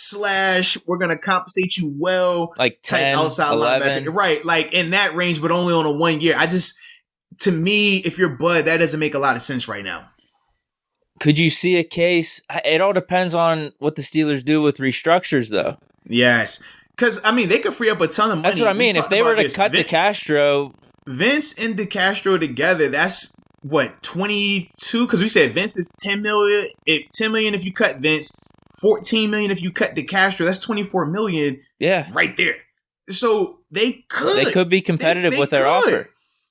/ we're going to compensate you well. Like 10, outside 11. Linebacker. Right. Like in that range, but only on a 1 year. To me, if you're Bud, that doesn't make a lot of sense right now. Could you see a case? It all depends on what the Steelers do with restructures, though. Yes. Because, they could free up a ton of money. That's what I mean. If they were to cut DeCastro. Vince and DeCastro together, that's what, 22? Because we said Vince is $10 million. $10 million if you cut Vince, $14 million if you cut DeCastro. That's $24 million. Yeah, right there. So they could be competitive with their offer.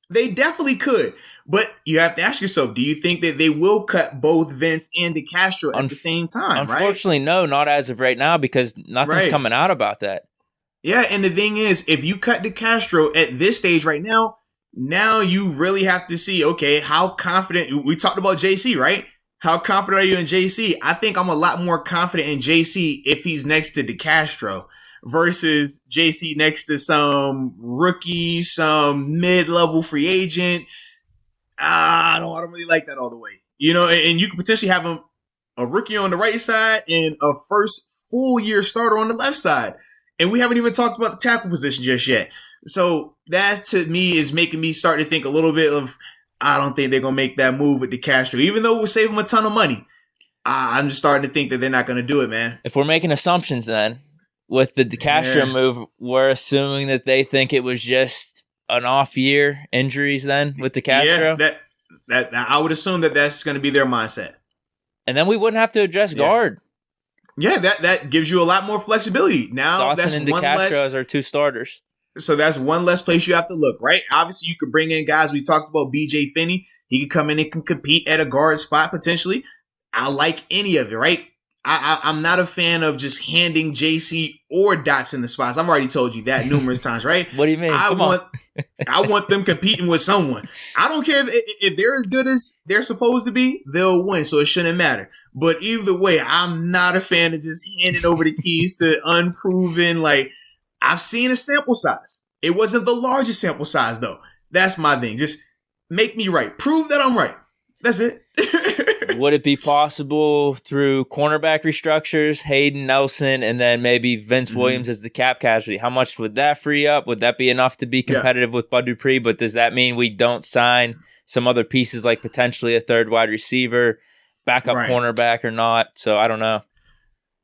They definitely could. But you have to ask yourself, do you think that they will cut both Vince and DeCastro at the same time? Unfortunately, no, not as of right now, because nothing's coming out about that. Yeah, and the thing is, if you cut DeCastro at this stage right now you really have to see, okay, how confident, we talked about JC, right? How confident are you in JC? I think I'm a lot more confident in JC if he's next to DeCastro versus JC next to some rookie, some mid-level free agent. I don't really like that all the way. And you could potentially have a rookie on the right side and a first full year starter on the left side. And we haven't even talked about the tackle position just yet. So that, to me, is making me start to think a little bit of, I don't think they're going to make that move with DeCastro. Even though it will save them a ton of money, I'm just starting to think that they're not going to do it, man. If we're making assumptions then, with the DeCastro move, we're assuming that they think it was just an off year injuries then with DeCastro. Yeah, that I would assume that's going to be their mindset. And then we wouldn't have to address guard. Yeah, that gives you a lot more flexibility. Now Dawson that's and one DeCastro less as our two starters. So that's one less place you have to look, right? Obviously, you could bring in guys. We talked about BJ Finney. He could come in and can compete at a guard spot potentially. I like any of it, right? I'm not a fan of just handing JC or Dotson the spots. I've already told you that numerous times, right? What do you mean? I want them competing with someone. I don't care if they're as good as they're supposed to be, they'll win, so it shouldn't matter. But either way, I'm not a fan of just handing over the keys to unproven. Like, I've seen a sample size. It wasn't the largest sample size, though. That's my thing. Just make me right. Prove that I'm right. That's it. Would it be possible through cornerback restructures, Hayden Nelson, and then maybe Vince Williams as the cap casualty? How much would that free up? Would that be enough to be competitive with Bud Dupree? But does that mean we don't sign some other pieces like potentially a third wide receiver, backup cornerback or not? So I don't know.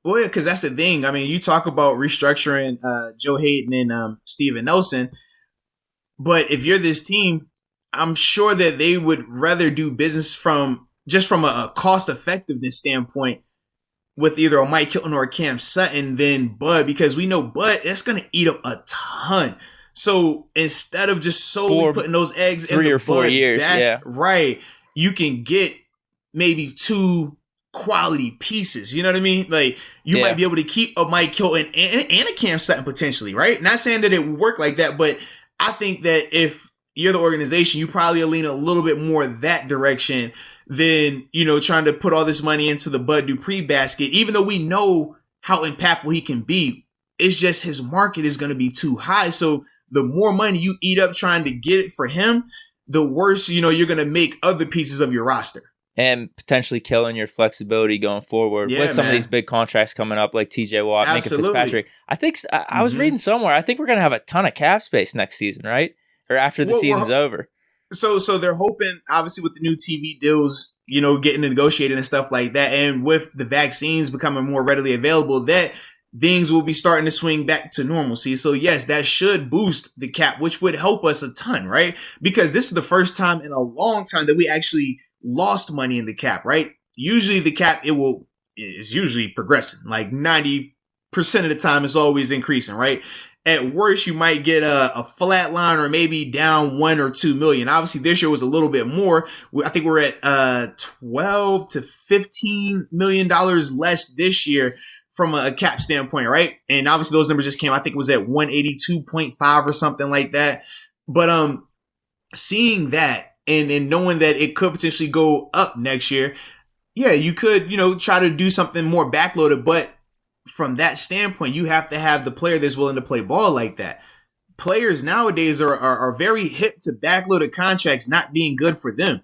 Well, yeah, because that's the thing. I mean, you talk about restructuring Joe Hayden and Steven Nelson, but if you're this team, I'm sure that they would rather do business from a cost effectiveness standpoint with either a Mike Hilton or a Cam Sutton than Bud, because we know Bud, that's going to eat up a ton. So instead of just solely putting those eggs in the 3 or 4 Bud, years, that's right. You can get maybe 2 quality pieces. You know what I mean? Like, you might be able to keep a Mike Hilton and a Cam Sutton potentially, right? Not saying that it would work like that, but I think that if you're the organization, you probably lean a little bit more that direction than, trying to put all this money into the Bud Dupree basket, even though we know how impactful he can be. It's just his market is going to be too high. So the more money you eat up trying to get it for him, the worse, you're going to make other pieces of your roster. And potentially killing your flexibility going forward with some of these big contracts coming up like TJ Watt, Minka Fitzpatrick. I think I was reading somewhere, I think we're going to have a ton of cap space next season, right? Or after the season's over. So they're hoping, obviously, with the new TV deals, getting negotiated and stuff like that, and with the vaccines becoming more readily available, that things will be starting to swing back to normalcy. So yes, that should boost the cap, which would help us a ton, right? Because this is the first time in a long time that we actually lost money in the cap, right? Usually the cap, is usually progressing. Like 90% of the time, it's always increasing, right? At worst, you might get a flat line or maybe down 1 or 2 million. Obviously, this year was a little bit more. I think we're at 12 to $15 million less this year from a cap standpoint, right? And obviously, those numbers just came. I think it was at 182.5 or something like that. But seeing that and knowing that it could potentially go up next year, yeah, you could try to do something more backloaded, but from that standpoint, you have to have the player that's willing to play ball like that. Players nowadays are very hip to backloaded contracts not being good for them.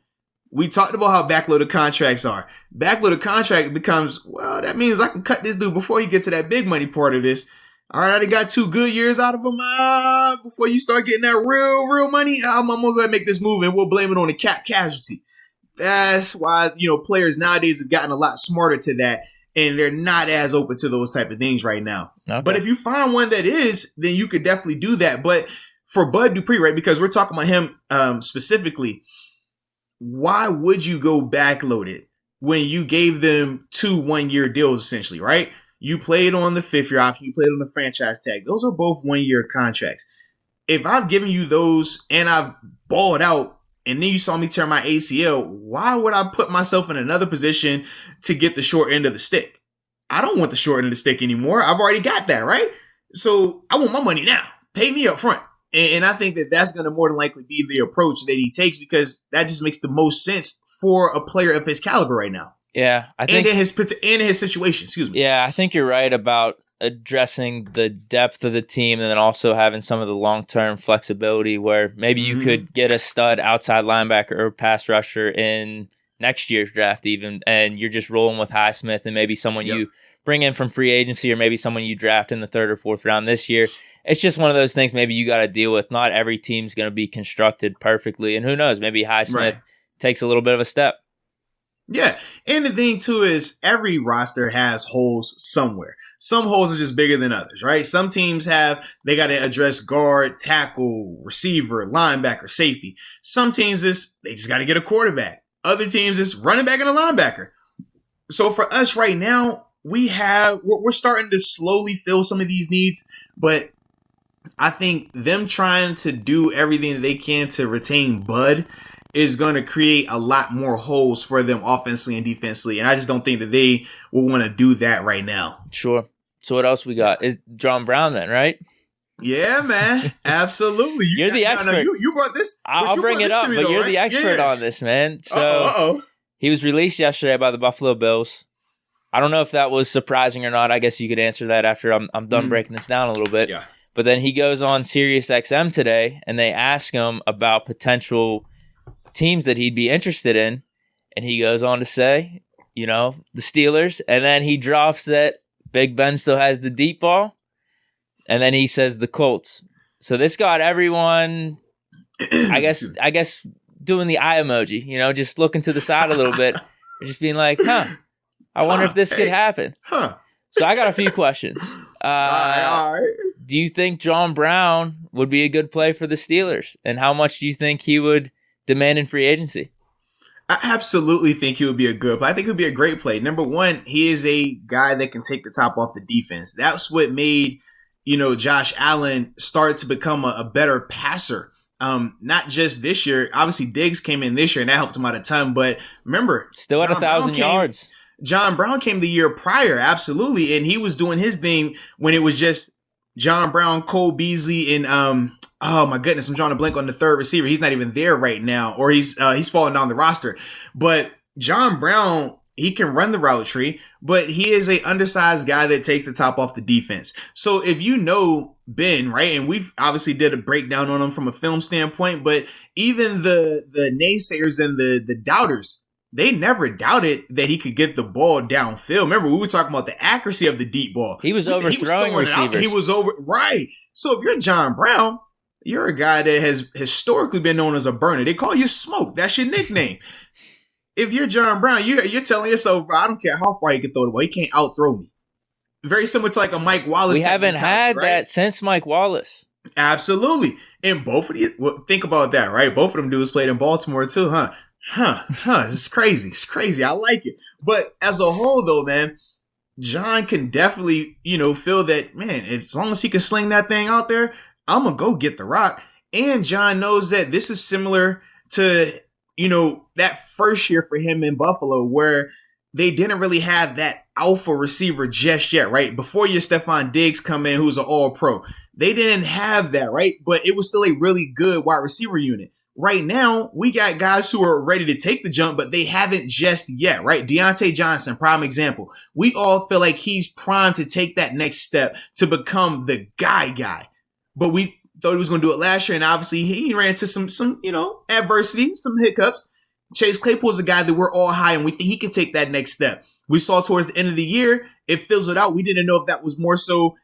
We talked about how backloaded contracts are. Backloaded contract becomes, well, that means I can cut this dude before you get to that big money part of this. All right, I got 2 good years out of him. Before you start getting that real money, I'm going to go ahead and make this move, and we'll blame it on the cap casualty. That's why, players nowadays have gotten a lot smarter to that. And they're not as open to those type of things right now. Okay. But if you find one that is, then you could definitely do that. But for Bud Dupree, right, because we're talking about him specifically, why would you go backloaded when you gave them 2 one-year deals, essentially, right? You played on the 5th-year option. You played on the franchise tag. Those are both 1-year contracts. If I've given you those and I've balled out, and then you saw me tear my ACL, why would I put myself in another position to get the short end of the stick? I don't want the short end of the stick anymore. I've already got that, right? So I want my money now. Pay me up front. And I think that that's going to more than likely be the approach that he takes, because that just makes the most sense for a player of his caliber right now. Yeah, I think, and in his situation. Excuse me. Yeah, I think you're right about addressing the depth of the team and then also having some of the long-term flexibility where maybe you could get a stud outside linebacker or pass rusher in next year's draft even, and you're just rolling with Highsmith and maybe someone you bring in from free agency or maybe someone you draft in the 3rd or 4th round this year. It's just one of those things maybe you got to deal with. Not every team's going to be constructed perfectly, and who knows, maybe Highsmith takes a little bit of a step. Yeah, and the thing too is every roster has holes somewhere. some holes are just bigger than others, right? Some teams they got to address guard, tackle, receiver, linebacker, safety. Some teams they just got to get a quarterback. Other teams it's running back and a linebacker. So for us right now, we're starting to slowly fill some of these needs, but I think them trying to do everything that they can to retain Bud is going to create a lot more holes for them offensively and defensively. And I just don't think that they will want to do that right now. Sure. So what else we got? Is John Brown then, right? Yeah, man. Absolutely. You're the expert. No, you brought this. I'll bring it up, but you're the expert on this, man. So he was released yesterday by the Buffalo Bills. I don't know if that was surprising or not. I guess you could answer that after I'm done breaking this down a little bit. Yeah. But then he goes on Sirius XM today, and they ask him about potential teams that he'd be interested in, and he goes on to say, the Steelers, and then he drops that Big Ben still has the deep ball, and then he says the Colts. So this got everyone, I guess, doing the eye emoji, just looking to the side a little bit, and just being like, I wonder if this could happen. So I got a few questions. All right. Do you think John Brown would be a good play for the Steelers? And how much do you think he would demand in free agency? I absolutely think he would be a good play. I think he would be a great play. Number one, he is a guy that can take the top off the defense. That's what made, Josh Allen start to become a better passer. Not just this year. Obviously, Diggs came in this year, and that helped him out a ton. But remember, still at 1,000 yards. John Brown came the year prior, absolutely, and he was doing his thing when it was just John Brown, Cole Beasley, and oh my goodness, I'm drawing a blank on the third receiver. He's not even there right now, or he's falling down the roster. But John Brown, he can run the route tree, but he is a undersized guy that takes the top off the defense. So if you know Ben, right, and we've obviously did a breakdown on him from a film standpoint, but even the naysayers and the doubters, they never doubted that he could get the ball downfield. Remember, we were talking about the accuracy of the deep ball. He was overthrowing receivers. He was right. So if you're John Brown, you're a guy that has historically been known as a burner. They call you Smoke. That's your nickname. If you're John Brown, you're telling yourself, bro, I don't care how far he can throw the ball. He can't out-throw me. Very similar to like a Mike Wallace. We haven't had that since Mike Wallace. Absolutely. And both of these, think about that, right? Both of them dudes played in Baltimore too, huh? It's crazy. It's crazy. I like it. But as a whole, though, man, John can definitely, feel that, man, as long as he can sling that thing out there, I'm going to go get the rock. And John knows that this is similar to, that first year for him in Buffalo where they didn't really have that alpha receiver just yet, right? Before your Stephon Diggs come in, who's an all-pro. They didn't have that, right? But it was still a really good wide receiver unit. Right now, we got guys who are ready to take the jump, but they haven't just yet, right? Deontay Johnson, prime example. We all feel like he's primed to take that next step to become the guy. But we thought he was going to do it last year, and obviously he ran into some adversity, some hiccups. Chase Claypool is a guy that we're all high, and we think he can take that next step. We saw towards the end of the year, it fizzled out. We didn't know if that was more so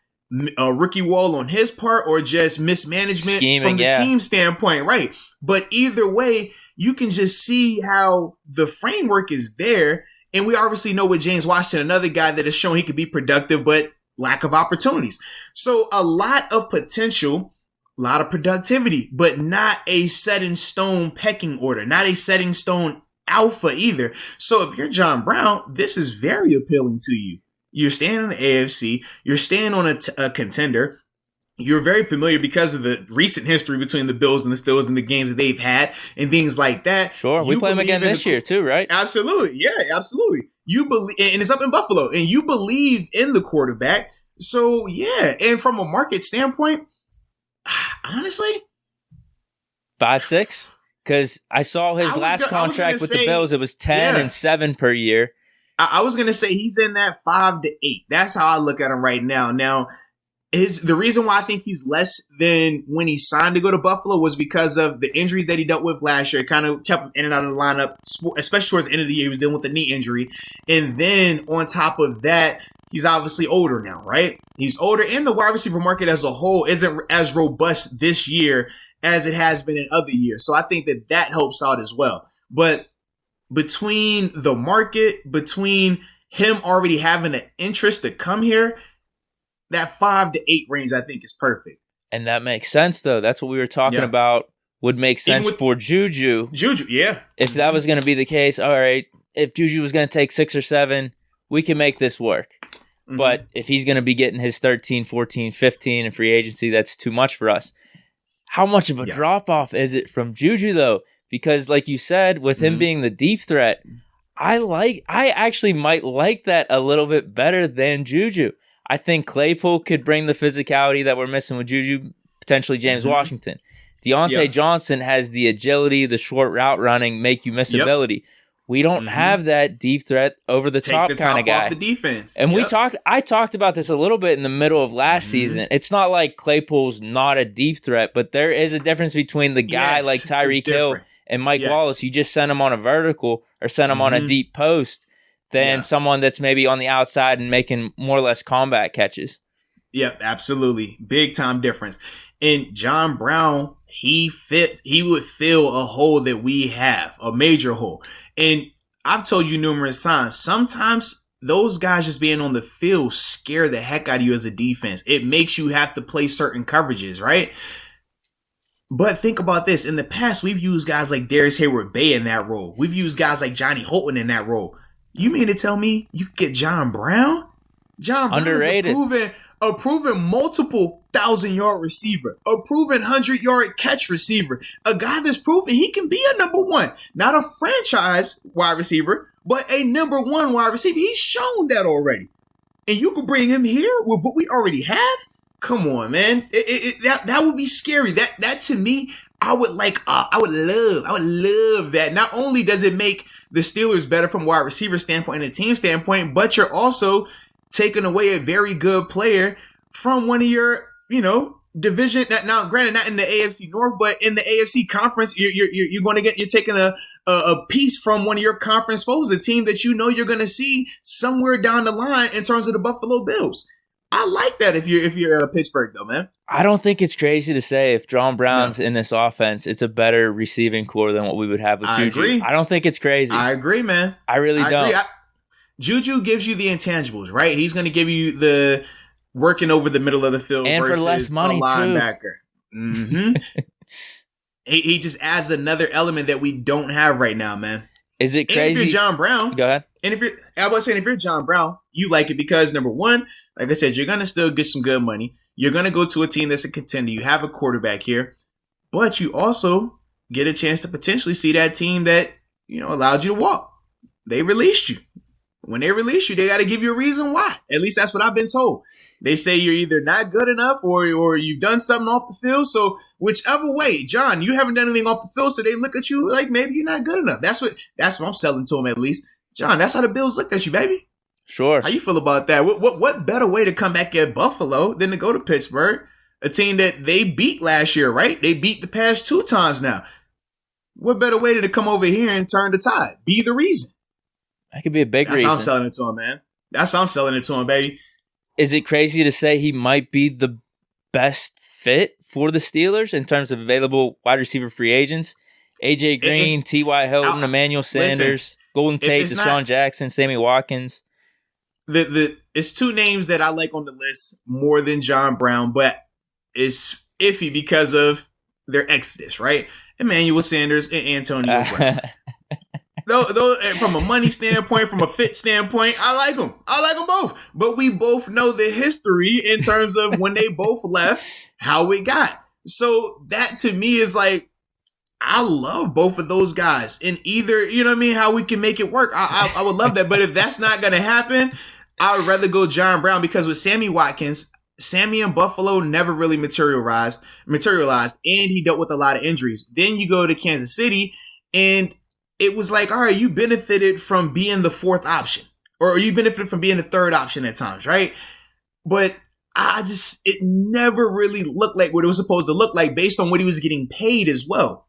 a rookie wall on his part or just mismanagement from the team standpoint, right? But either way, you can just see how the framework is there. And we obviously know with James Washington, another guy that has shown he could be productive, but lack of opportunities. So a lot of potential, a lot of productivity, but not a set in stone pecking order, not a set in stone alpha either. So if you're John Brown, this is very appealing to you. You're staying in the AFC. You're staying on a contender. You're very familiar because of the recent history between the Bills and the Steelers and the games that they've had and things like that. Sure. We play them again this year too, right? Absolutely. Yeah, absolutely. You believe, and it's up in Buffalo, and you believe in the quarterback. So, yeah. And from a market standpoint, honestly, 5-6. Because I saw his last contract with the Bills. It was 10 and 7 per year. I was going to say he's in that 5 to 8. That's how I look at him right now. Now, the reason why I think he's less than when he signed to go to Buffalo was because of the injury that he dealt with last year. It kind of kept him in and out of the lineup, especially towards the end of the year. He was dealing with a knee injury. And then on top of that, he's obviously older now, right? He's older, and the wide receiver market as a whole isn't as robust this year as it has been in other years. So I think that helps out as well. But between the market, between him already having an interest to come here, that 5 to 8 range, I think, is perfect. And that makes sense, though. That's what we were talking about. Would make sense for Juju. Yeah. If that was going to be the case, all right, if Juju was going to take 6 or 7, we can make this work. Mm-hmm. But if he's going to be getting his 13, 14, 15 in free agency, that's too much for us. How much of a drop-off is it from Juju, though? Because like you said, with him being the deep threat, I actually might like that a little bit better than Juju. I think Claypool could bring the physicality that we're missing with Juju, potentially James Washington. Deontay Johnson has the agility, the short route running, make you miss ability. We don't have that deep threat over the top kind of guy. Off the defense. And I talked about this a little bit in the middle of last season. It's not like Claypool's not a deep threat, but there is a difference between the guy like Tyreek Hill and Mike Wallace. You just send him on a vertical or send him on a deep post than someone that's maybe on the outside and making more or less combat catches. Yep, absolutely. Big time difference. And John Brown, he would fill a hole that we have, a major hole. And I've told you numerous times, sometimes those guys just being on the field scare the heck out of you as a defense. It makes you have to play certain coverages, right? But think about this. In the past, we've used guys like Darius Hayward-Bay in that role. We've used guys like Johnny Holton in that role. You mean to tell me you could get John Brown? John Brown underrated. Is a proven multiple 1,000-yard receiver, a proven 100-yard catch receiver, a guy that's proven he can be a number one, not a franchise wide receiver, but a number one wide receiver. He's shown that already. And you could bring him here with what we already have? Come on, man. That would be scary. That to me, I would love that. Not only does it make the Steelers better from a wide receiver standpoint and a team standpoint, but you're also taking away a very good player from one of your, division. Now, granted, not in the AFC North, but in the AFC conference, you're taking a piece from one of your conference foes, a team that you're going to see somewhere down the line in terms of the Buffalo Bills. I like that if you're Pittsburgh, though, man. I don't think it's crazy to say if John Brown's in this offense, it's a better receiving core than what we would have with Juju. I agree. I don't think it's crazy. I agree, man. I really don't. Juju gives you the intangibles, right? He's going to give you the working over the middle of the field and versus for less money, a linebacker. Mm-hmm. he just adds another element that we don't have right now, man. Is it crazy? And if you're John Brown, go ahead. And if you're John Brown, you like it because number one, like I said, you're going to still get some good money. You're going to go to a team that's a contender. You have a quarterback here, but you also get a chance to potentially see that team that, allowed you to walk. They released you. When they release you, they got to give you a reason why. At least that's what I've been told. They say you're either not good enough or you've done something off the field. So whichever way, John, you haven't done anything off the field, so they look at you like maybe you're not good enough. That's what I'm selling to them at least. John, that's how the Bills looked at you, baby. Sure. How you feel about that? What better way to come back at Buffalo than to go to Pittsburgh, a team that they beat last year, right? They beat the past 2 times now. What better way to come over here and turn the tide? Be the reason. That could be a big reason. That's how I'm selling it to him, man. That's how I'm selling it to him, baby. Is it crazy to say he might be the best fit for the Steelers in terms of available wide receiver free agents? AJ Green, T.Y. Hilton, Emmanuel Sanders, Golden Tate, Deshaun Jackson, Sammy Watkins. It's 2 names that I like on the list more than John Brown, but it's iffy because of their exodus, right? Emmanuel Sanders and Antonio Brown. Though, from a money standpoint, from a fit standpoint, I like them. I like them both. But we both know the history in terms of when they both left, how it got. So that to me is like, I love both of those guys. And either, how we can make it work. I would love that. But if that's not going to happen, I would rather go John Brown because with Sammy Watkins, Sammy in Buffalo never really materialized, and he dealt with a lot of injuries. Then you go to Kansas City, and it was like, all right, you benefited from being the 4th option, or you benefited from being the 3rd option at times, right? But it never really looked like what it was supposed to look like based on what he was getting paid as well.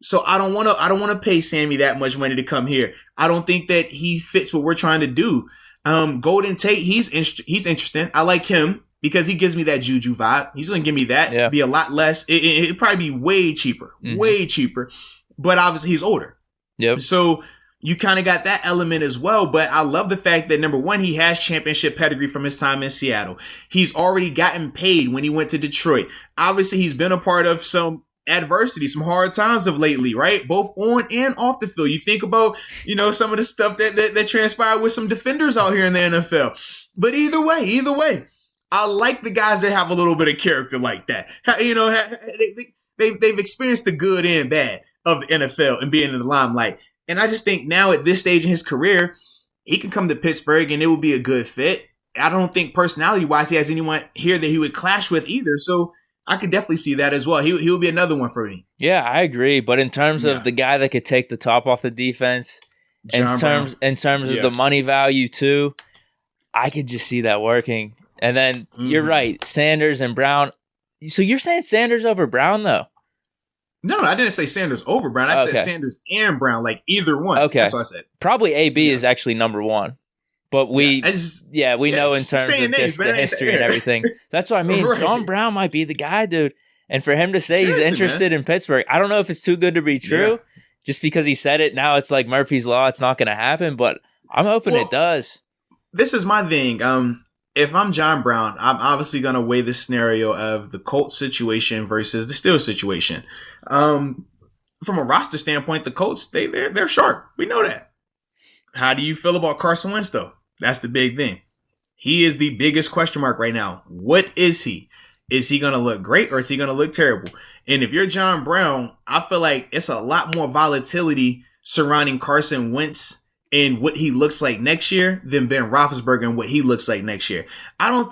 So I don't want to pay Sammy that much money to come here. I don't think that he fits what we're trying to do. Golden Tate, he's interesting. I like him because he gives me that Juju vibe. He's going to give me that. Yeah. Be a lot less. It'd probably be way cheaper, way cheaper. But obviously he's older. Yep. So you kind of got that element as well. But I love the fact that, number one, he has championship pedigree from his time in Seattle. He's already gotten paid when he went to Detroit. Obviously, he's been a part of some adversity, some hard times of lately, right? Both on and off the field. You think about, some of the stuff that transpired with some defenders out here in the NFL. But either way, I like the guys that have a little bit of character like that. They've experienced the good and bad of the NFL and being in the limelight. And I just think now at this stage in his career, he can come to Pittsburgh and it will be a good fit. I don't think personality-wise he has anyone here that he would clash with either. So I could definitely see that as well. He'll be another one for me. Yeah, I agree. But in terms of the guy that could take the top off the defense, in terms of the money value too, I could just see that working. And then you're right, Sanders and Brown. So you're saying Sanders over Brown though? No, I didn't say Sanders over Brown. I said Sanders and Brown, like either one. Okay. That's what I said. Probably AB is actually number one. But we know in terms of just the history and everything. That's what I mean. Right. John Brown might be the guy, dude. And for him to say he's interested in Pittsburgh, I don't know if it's too good to be true. Just because he said it, now it's like Murphy's Law. It's not going to happen, but I'm hoping it does. This is my thing. If I'm John Brown, I'm obviously going to weigh the scenario of the Colts situation versus the Steelers situation. From a roster standpoint, the Colts, they're sharp. We know that. How do you feel about Carson Wentz, though? That's the big thing. He is the biggest question mark right now. What is he? Is he going to look great or is he going to look terrible? And if you're John Brown, I feel like it's a lot more volatility surrounding Carson Wentz and what he looks like next year than Ben Roethlisberger and what he looks like next year. I know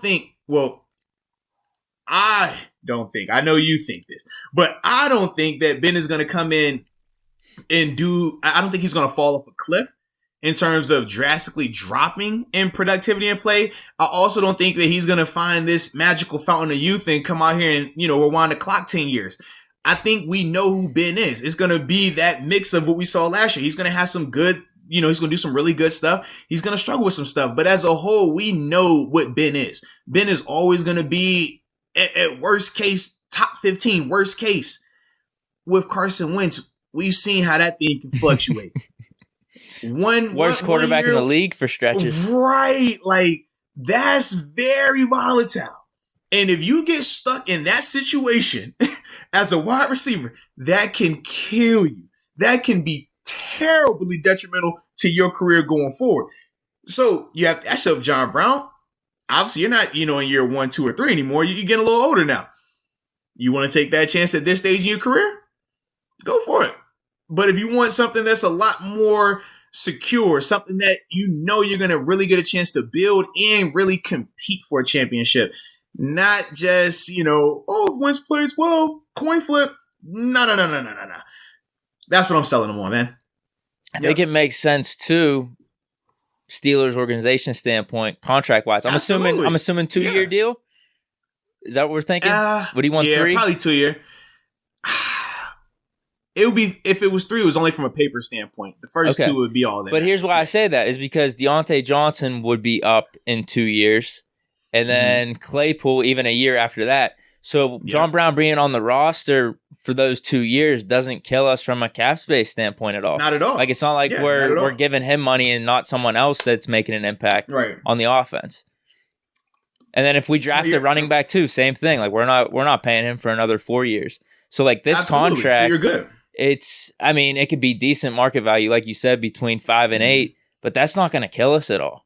you think this, but I don't think that Ben is going to come in and I don't think he's going to fall off a cliff in terms of drastically dropping in productivity and play. I also don't think that he's going to find this magical fountain of youth and come out here and, rewind the clock 10 years. I think we know who Ben is. It's going to be that mix of what we saw last year. He's going to have some good, he's going to do some really good stuff. He's going to struggle with some stuff. But as a whole, we know what Ben is. Ben is always going to be, at worst case, top 15, worst case. With Carson Wentz, we've seen how that thing can fluctuate. Worst quarterback in the league for stretches. Right. Like, that's very volatile. And if you get stuck in that situation as a wide receiver, that can kill you. That can be terribly detrimental to your career going forward. So you have to ask yourself, John Brown, obviously you're not, in year 1, 2, or 3 anymore. You're getting a little older now. You want to take that chance at this stage in your career? Go for it. But if you want something that's a lot more secure, something that you're going to really get a chance to build and really compete for a championship, not just, if Wentz plays well, coin flip. No. That's what I'm selling them on, man. I think it makes sense too, Steelers organization standpoint, contract wise. I'm assuming 2-year deal. Is that what we're thinking? What do you want? 3? Probably 2 year. It would be, if it was 3, it was only from a paper standpoint. The first 2 would be all that. But here's why I say that is because Deontay Johnson would be up in 2 years, and then Claypool even a year after that. So John Brown being on the roster for those 2 years doesn't kill us from a cap space standpoint at all. Not at all. Like, it's not like we're giving him money and not someone else that's making an impact on the offense. And then if we draft a running back too, same thing. Like, we're not paying him for another 4 years. So like this contract, so you're good. It could be decent market value, like you said, between 5 and 8, but that's not going to kill us at all.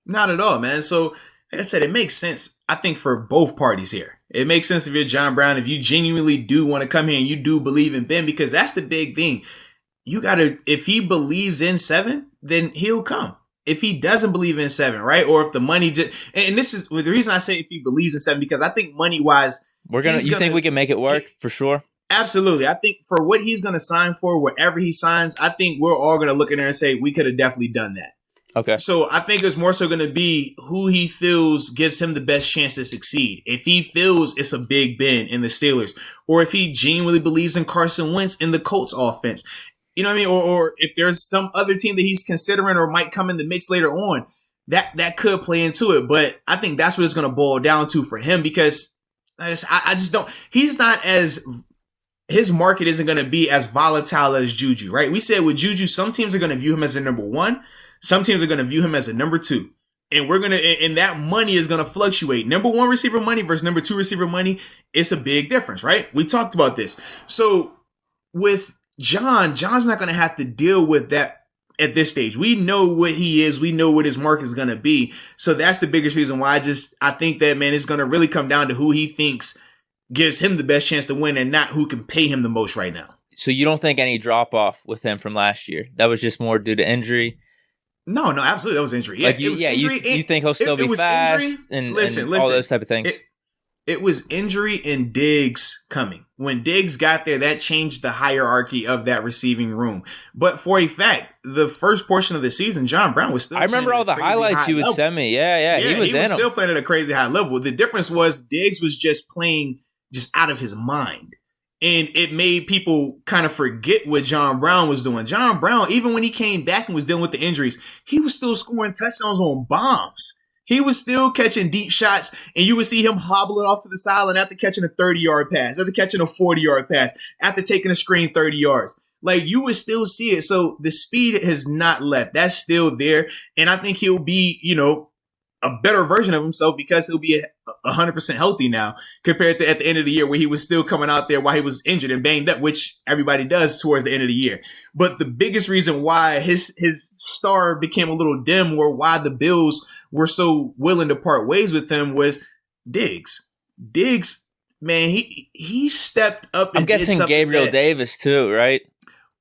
Not at all, man. So, like I said, it makes sense, I think, for both parties here. It makes sense if you're John Brown, if you genuinely do want to come here and you do believe in Ben, because that's the big thing. If he believes in 7, then he'll come. If he doesn't believe in 7, right? Or if the money and this is the reason I say if he believes in 7, because I think money-wise, you think we can make it work for sure? Absolutely. I think for what he's going to sign for, wherever he signs, I think we're all going to look in there and say, we could have definitely done that. Okay. So I think it's more so going to be who he feels gives him the best chance to succeed. If he feels it's a Big Ben in the Steelers, or if he genuinely believes in Carson Wentz in the Colts offense, you know what I mean? Or if there's some other team that he's considering or might come in the mix later on, that could play into it. But I think that's what it's going to boil down to for him, because I just don't, he's not as his market isn't going to be as volatile as Juju, right? We said with Juju, some teams are going to view him as a number one. Some teams are going to view him as a number two. And and that money is going to fluctuate. Number one receiver money versus number two receiver money, it's a big difference, right? We talked about this. So with John's not going to have to deal with that at this stage. We know what he is. We know what his market is going to be. So that's the biggest reason why I think that, man, it's going to really come down to who he thinks gives him the best chance to win and not who can pay him the most right now. So you don't think any drop off with him from last year? That was just more due to injury? No, absolutely. That was injury. Yeah, you think he'll still be fast and all those type of things? It was injury and Diggs coming. When Diggs got there, that changed the hierarchy of that receiving room. But for a fact, the first portion of the season, John Brown was still. I remember all the highlights you would send me. Yeah, he was still playing at a crazy high level. The difference was Diggs was just playing just out of his mind. And it made people kind of forget what John Brown was doing. John Brown, even when he came back and was dealing with the injuries, he was still scoring touchdowns on bombs. He was still catching deep shots, and you would see him hobbling off to the sideline after catching a 30-yard pass, after catching a 40-yard pass, after taking a screen 30 yards. Like, you would still see it. So the speed has not left. That's still there. And I think he'll be, a better version of himself because he'll be 100% healthy now compared to at the end of the year where he was still coming out there while he was injured and banged up, which everybody does towards the end of the year. But the biggest reason why his star became a little dim or why the Bills were so willing to part ways with him was Diggs. Diggs, man, he stepped up. And I'm guessing Gabriel Davis too, right?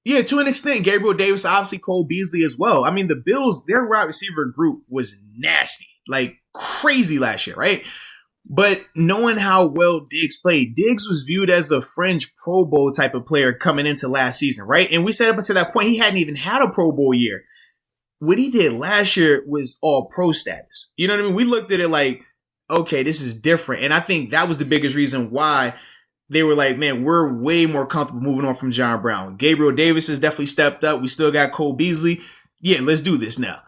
Yeah, to an extent, Gabriel Davis, obviously Cole Beasley as well. I mean, the Bills, their wide receiver group was nasty, like crazy last year, right? But knowing how well Diggs played, Diggs was viewed as a fringe Pro Bowl type of player coming into last season, right? And we said up until that point, he hadn't even had a Pro Bowl year. What he did last year was all pro status. You know what I mean? We looked at it like, okay, this is different. And I think that was the biggest reason why they were like, man, we're way more comfortable moving on from John Brown. Gabriel Davis has definitely stepped up. We still got Cole Beasley. Yeah, let's do this now.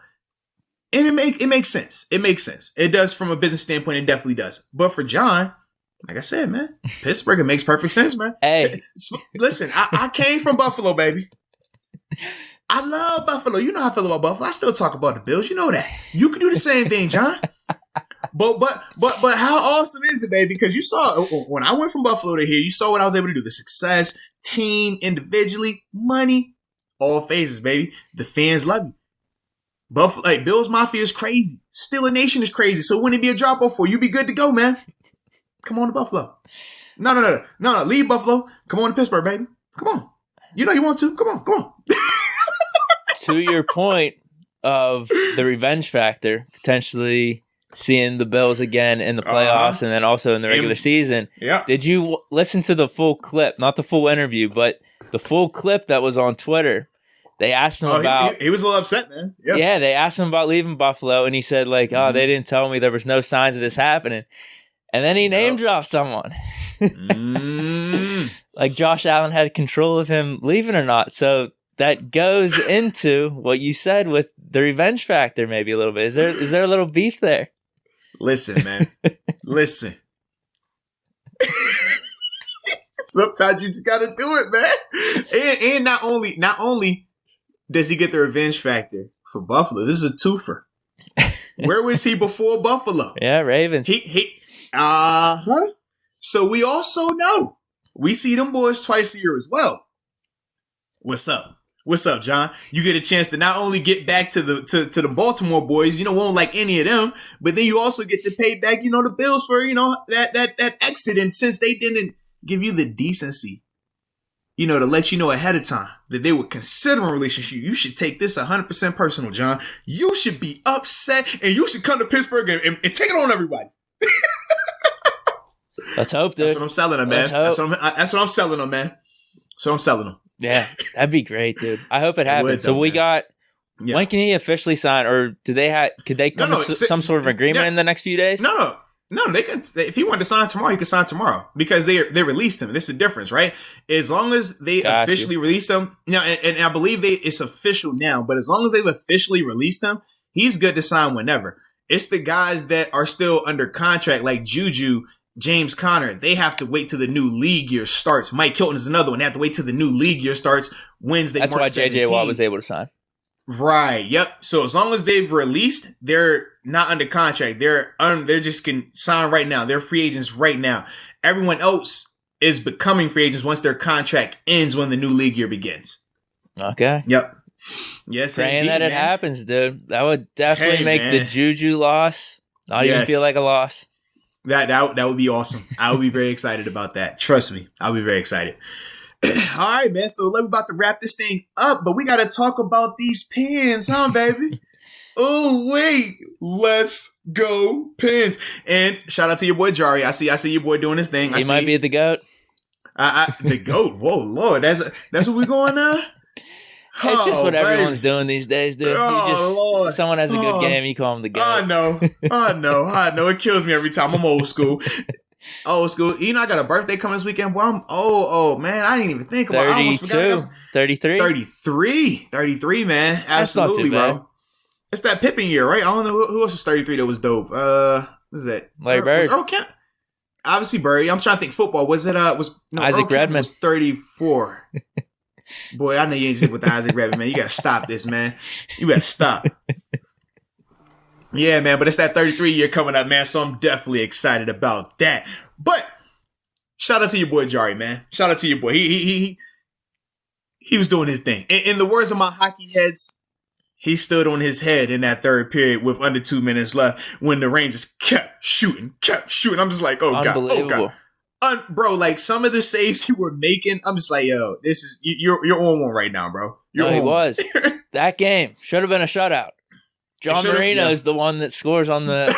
And it makes sense. It makes sense. It does from a business standpoint. It definitely does. But for John, like I said, man, Pittsburgh, it makes perfect sense, man. Hey. Listen, I came from Buffalo, baby. I love Buffalo. You know how I feel about Buffalo. I still talk about the Bills. You know that. You can do the same thing, John. But how awesome is it, baby? Because you saw when I went from Buffalo to here, you saw what I was able to do. The success, team, individually, money, all phases, baby. The fans love you. Buffalo, like Bills Mafia is crazy. Steeler Nation is crazy. So wouldn't it be a drop off for you? Be good to go, man. Come on to Buffalo. No. Leave Buffalo. Come on to Pittsburgh, baby. Come on. You know you want to. Come on. To your point of the revenge factor, potentially seeing the Bills again in the playoffs and then also in the regular season. Yeah. Did you listen to the full clip? Not the full interview, but the full clip that was on Twitter. They asked him about... He was a little upset, man. Yeah, they asked him about leaving Buffalo, and he said, like, they didn't tell me there was no signs of this happening. And then he name dropped someone. Like Josh Allen had control of him leaving or not. So that goes into what you said with the revenge factor maybe a little bit. Is there a little beef there? Listen, man. Listen. Sometimes you just got to do it, man. And not only does he get the revenge factor for Buffalo, this is a twofer. Where was he before Buffalo? Yeah, Ravens. So we also know we see them boys twice a year as well. What's up, John? You get a chance to not only get back to the Baltimore boys, won't like any of them, but then you also get to pay back, the Bills for, that exit. And since they didn't give you the decency, to let you know ahead of time that they would consider a relationship, you should take this 100% personal, John. You should be upset and you should come to Pittsburgh and take it on everybody. Let's hope, dude. That's what I'm selling them, man. That's what I'm selling them, man. So I'm selling them. Yeah, that'd be great, dude. I hope it happens. We got. Yeah. When can he officially sign, or could they come to some sort of agreement in the next few days? No. They can. If he wanted to sign tomorrow, he could sign tomorrow because they released him. This is the difference, right? As long as they officially released him now, and I believe it's official now. But as long as they've officially released him, he's good to sign whenever. It's the guys that are still under contract, like Juju, James Conner, they have to wait till the new league year starts. Mike Hilton is another one. They have to wait till the new league year starts Wednesday, That's March 17th. That's why J.J. Watt was able to sign. Right. Yep. So as long as they've released, they're not under contract. They're just can sign right now. They're free agents right now. Everyone else is becoming free agents once their contract ends when the new league year begins. Okay. Yep. Yes, praying indeed, that it man. happens, dude. That would definitely make man. the Juju loss not even feel like a loss. That would be awesome. I would be very excited about that. Trust me, I'll be very excited. All right, man. So we're about to wrap this thing up, but we got to talk about these pins, huh, baby? Oh wait, let's go pins. And shout out to your boy Jarry. I see your boy doing his thing. He might be the GOAT. The GOAT. Whoa, Lord, that's what we're going now. It's just what everyone's doing these days, dude. Lord. Someone has a good game, you call him the GOAT. I know. It kills me every time. I'm old school. Old school. You know, I got a birthday coming this weekend. Boy, I'm man. I didn't even think about it. I almost forgot. 33? 33, man. Absolutely, bro. It's that Pippen year, right? I don't know who else was 33 that was dope. What is that? Larry Bird. Obviously Bird. I'm trying to think football. Was it Isaac Redman was 34. Boy, I know you ain't with the Isaac Redman, man. You gotta stop this, man. You better stop. Yeah, man, but it's that 33 year coming up, man. So I'm definitely excited about that. But shout out to your boy Jarry, man. Shout out to your boy. He was doing his thing. In the words of my hockey heads, he stood on his head in that third period with under 2 minutes left when the Rangers kept shooting. I'm just like, oh God, oh God. Bro, like some of the saves you were making, I'm just like, yo, this is you're on one right now, bro. He was. That game should have been a shutout. John Marino is the one that scores on the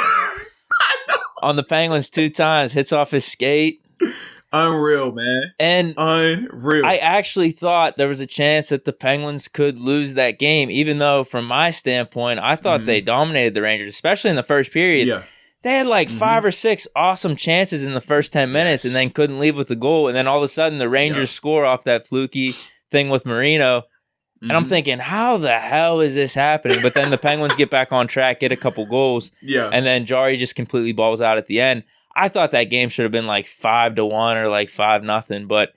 on the Penguins 2 times, hits off his skate. Unreal, man. And unreal. I actually thought there was a chance that the Penguins could lose that game, even though from my standpoint, I thought they dominated the Rangers, especially in the first period. Yeah. They had like 5 or 6 awesome chances in the first 10 minutes and then couldn't leave with a goal. And then all of a sudden the Rangers score off that fluky thing with Marino. And I'm thinking, how the hell is this happening? But then the Penguins get back on track, get a couple goals. Yeah. And then Jarry just completely balls out at the end. I thought that game should have been like 5-1 or like 5-0, but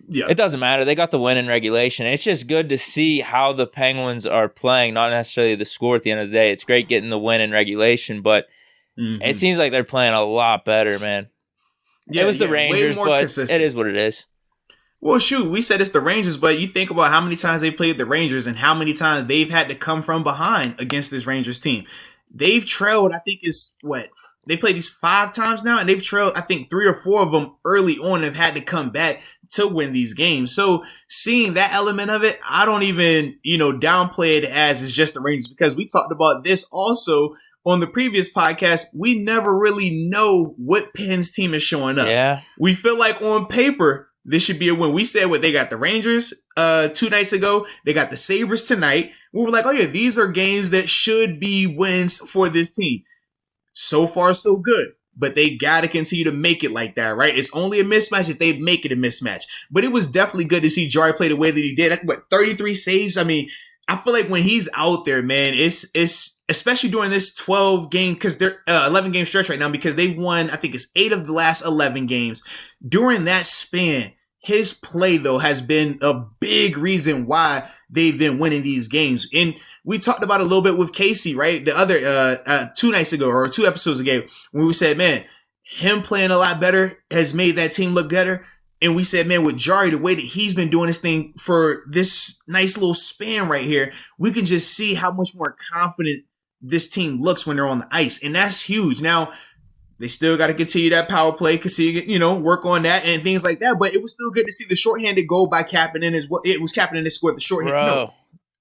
it doesn't matter. They got the win in regulation. It's just good to see how the Penguins are playing, not necessarily the score at the end of the day. It's great getting the win in regulation, but it seems like they're playing a lot better, man. It was the Rangers, but consistent. It is what it is. Well, shoot, we said it's the Rangers, but you think about how many times they played the Rangers and how many times they've had to come from behind against this Rangers team. They've trailed, I think they played these 5 times now, and they've trailed, I think 3 or 4 of them early on have had to come back to win these games. So seeing that element of it, I don't even, downplay it as it's just the Rangers, because we talked about this also on the previous podcast. We never really know what Penn's team is showing up. Yeah. We feel like on paper, this should be a win. We said they got the Rangers 2 nights ago. They got the Sabres tonight. We were like, oh yeah, these are games that should be wins for this team. So far, so good. But they got to continue to make it like that, right? It's only a mismatch if they make it a mismatch. But it was definitely good to see Jarry play the way that he did. 33 saves? I mean, I feel like when he's out there, man, it's especially during this 12 game, because they're 11 game stretch right now, because they've won, I think it's 8 of the last 11 games. During that span, his play though has been a big reason why they've been winning these games. And we talked about it a little bit with Casey, right? The other 2 nights ago or 2 episodes ago, when we said, man, him playing a lot better has made that team look better. And we said, man, with Jarry, the way that he's been doing this thing for this nice little span right here, we can just see how much more confident this team looks when they're on the ice. And that's huge. Now, they still got to continue that power play, work on that and things like that. But it was still good to see the shorthanded goal by Kapanen as well. It was Kapanen that scored the shorthanded.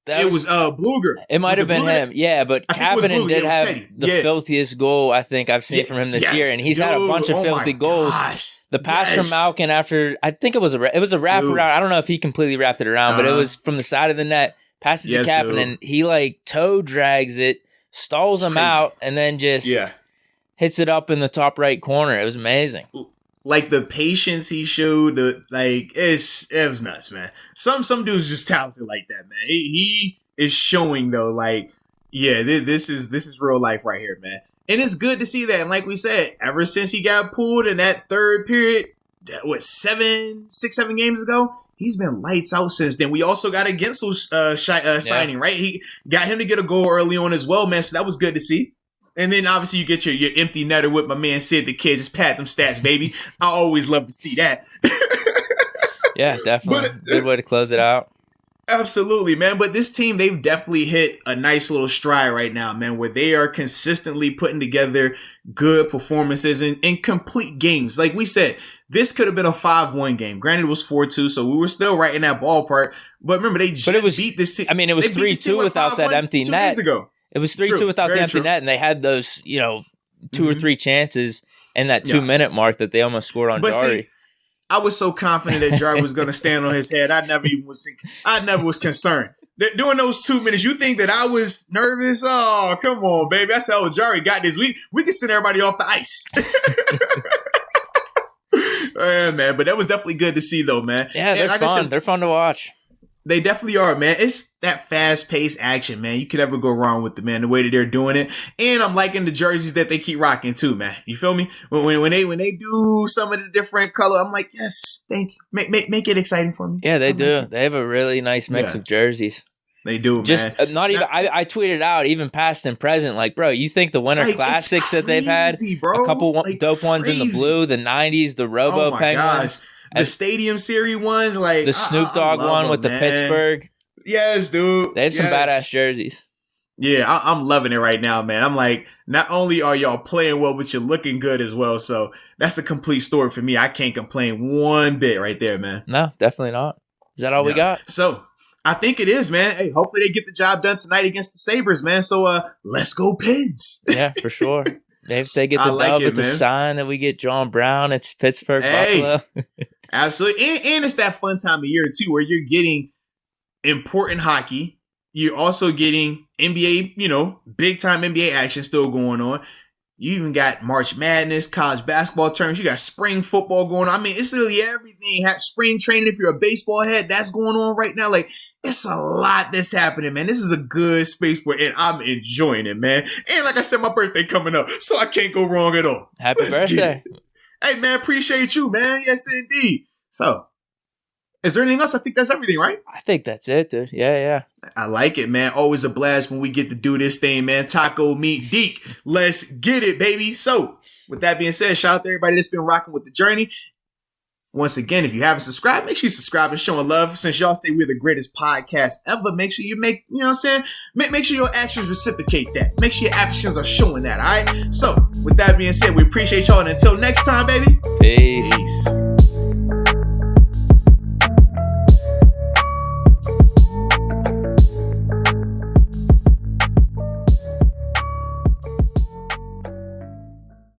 It was Bluger. It might have been him. Yeah, but Kapanen did have the filthiest goal I think I've seen from him this year. And he's had a bunch of filthy goals. Gosh. The pass from Malkin after, I think it was a wraparound. I don't know if he completely wrapped it around, but it was from the side of the net, passes to Kapanen. He toe drags it, stalls him out, and then just hits it up in the top right corner. It was amazing. Like the patience he showed, it was nuts, man. Some dude's just talented like that, man. He is showing though, this is real life right here, man. And it's good to see that. And like we said, ever since he got pulled in that third period, what, 7 games ago, he's been lights out since then. We also got a Gensel signing, right? He got him to get a goal early on as well, man. So that was good to see. And then obviously you get your empty netter with my man Sid the Kid. Just pat them stats, baby. I always love to see that. Yeah, definitely. Good way to close it out. Absolutely, man. But this team, they've definitely hit a nice little stride right now, man, where they are consistently putting together good performances and complete games. Like we said, this could have been a 5-1 game. Granted, it was 4-2, so we were still right in that ballpark. But remember, they just beat this team. I mean, it was 3-2 without that empty net. 2 years ago. It was 3-2 without the empty net, and they had those, 2 or 3 chances in that 2-minute mark that they almost scored on Jarry. I was so confident that Jarry was going to stand on his head. I never was concerned. During those 2 minutes, you think that I was nervous? Oh, come on, baby. That's how Jarry got this. We can send everybody off the ice. Yeah, man. But that was definitely good to see, though, man. Yeah, they're fun. They're fun to watch. They definitely are, man. It's that fast-paced action, man. You can never go wrong with it, man, the way that they're doing it. And I'm liking the jerseys that they keep rocking, too, man. You feel me? When they do some of the different color, I'm like, yes, thank you. Make it exciting for me. Yeah, they do. They have a really nice mix of jerseys. They do, just man. Not even. I tweeted out even past and present, like, bro, you think the Winter Classics that they've had, a couple dope ones in the blue, the '90s, the Robo Penguins. Gosh. The Stadium Series ones, like the Snoop Dogg one with the Pittsburgh. Yes, dude. They have some badass jerseys. Yeah, I'm loving it right now, man. I'm like, not only are y'all playing well, but you're looking good as well. So that's a complete story for me. I can't complain one bit right there, man. No, definitthey not. Is that all we got? So I think it is, man. Hey, hopefully they get the job done tonight against the Sabres, man. So let's go Pigs. Yeah, for sure. If they get the dub, it's a sign that we get John Brown. It's Pittsburgh, Buffalo. Absolutely. And it's that fun time of year, too, where you're getting important hockey. You're also getting NBA, big-time NBA action still going on. You even got March Madness, college basketball tournaments. You got spring football going on. I mean, it's literally everything. Spring training, if you're a baseball head, that's going on right now. Like, it's a lot that's happening, man. This is a good space and I'm enjoying it, man. And like I said, my birthday coming up, so I can't go wrong at all. Happy birthday. Hey, man, appreciate you, man. Yes, indeed. So, is there anything else? I think that's everything, right? I think that's it, dude. Yeah. I like it, man. Always a blast when we get to do this thing, man. Taco meat Deke. Let's get it, baby. So, with that being said, shout out to everybody that's been rocking with the journey. Once again, if you haven't subscribed, make sure you subscribe and showing love. Since y'all say we're the greatest podcast ever, make sure you make sure your actions reciprocate that. Make sure your actions are showing that, all right? So, with that being said, we appreciate y'all. And until next time, baby. Peace.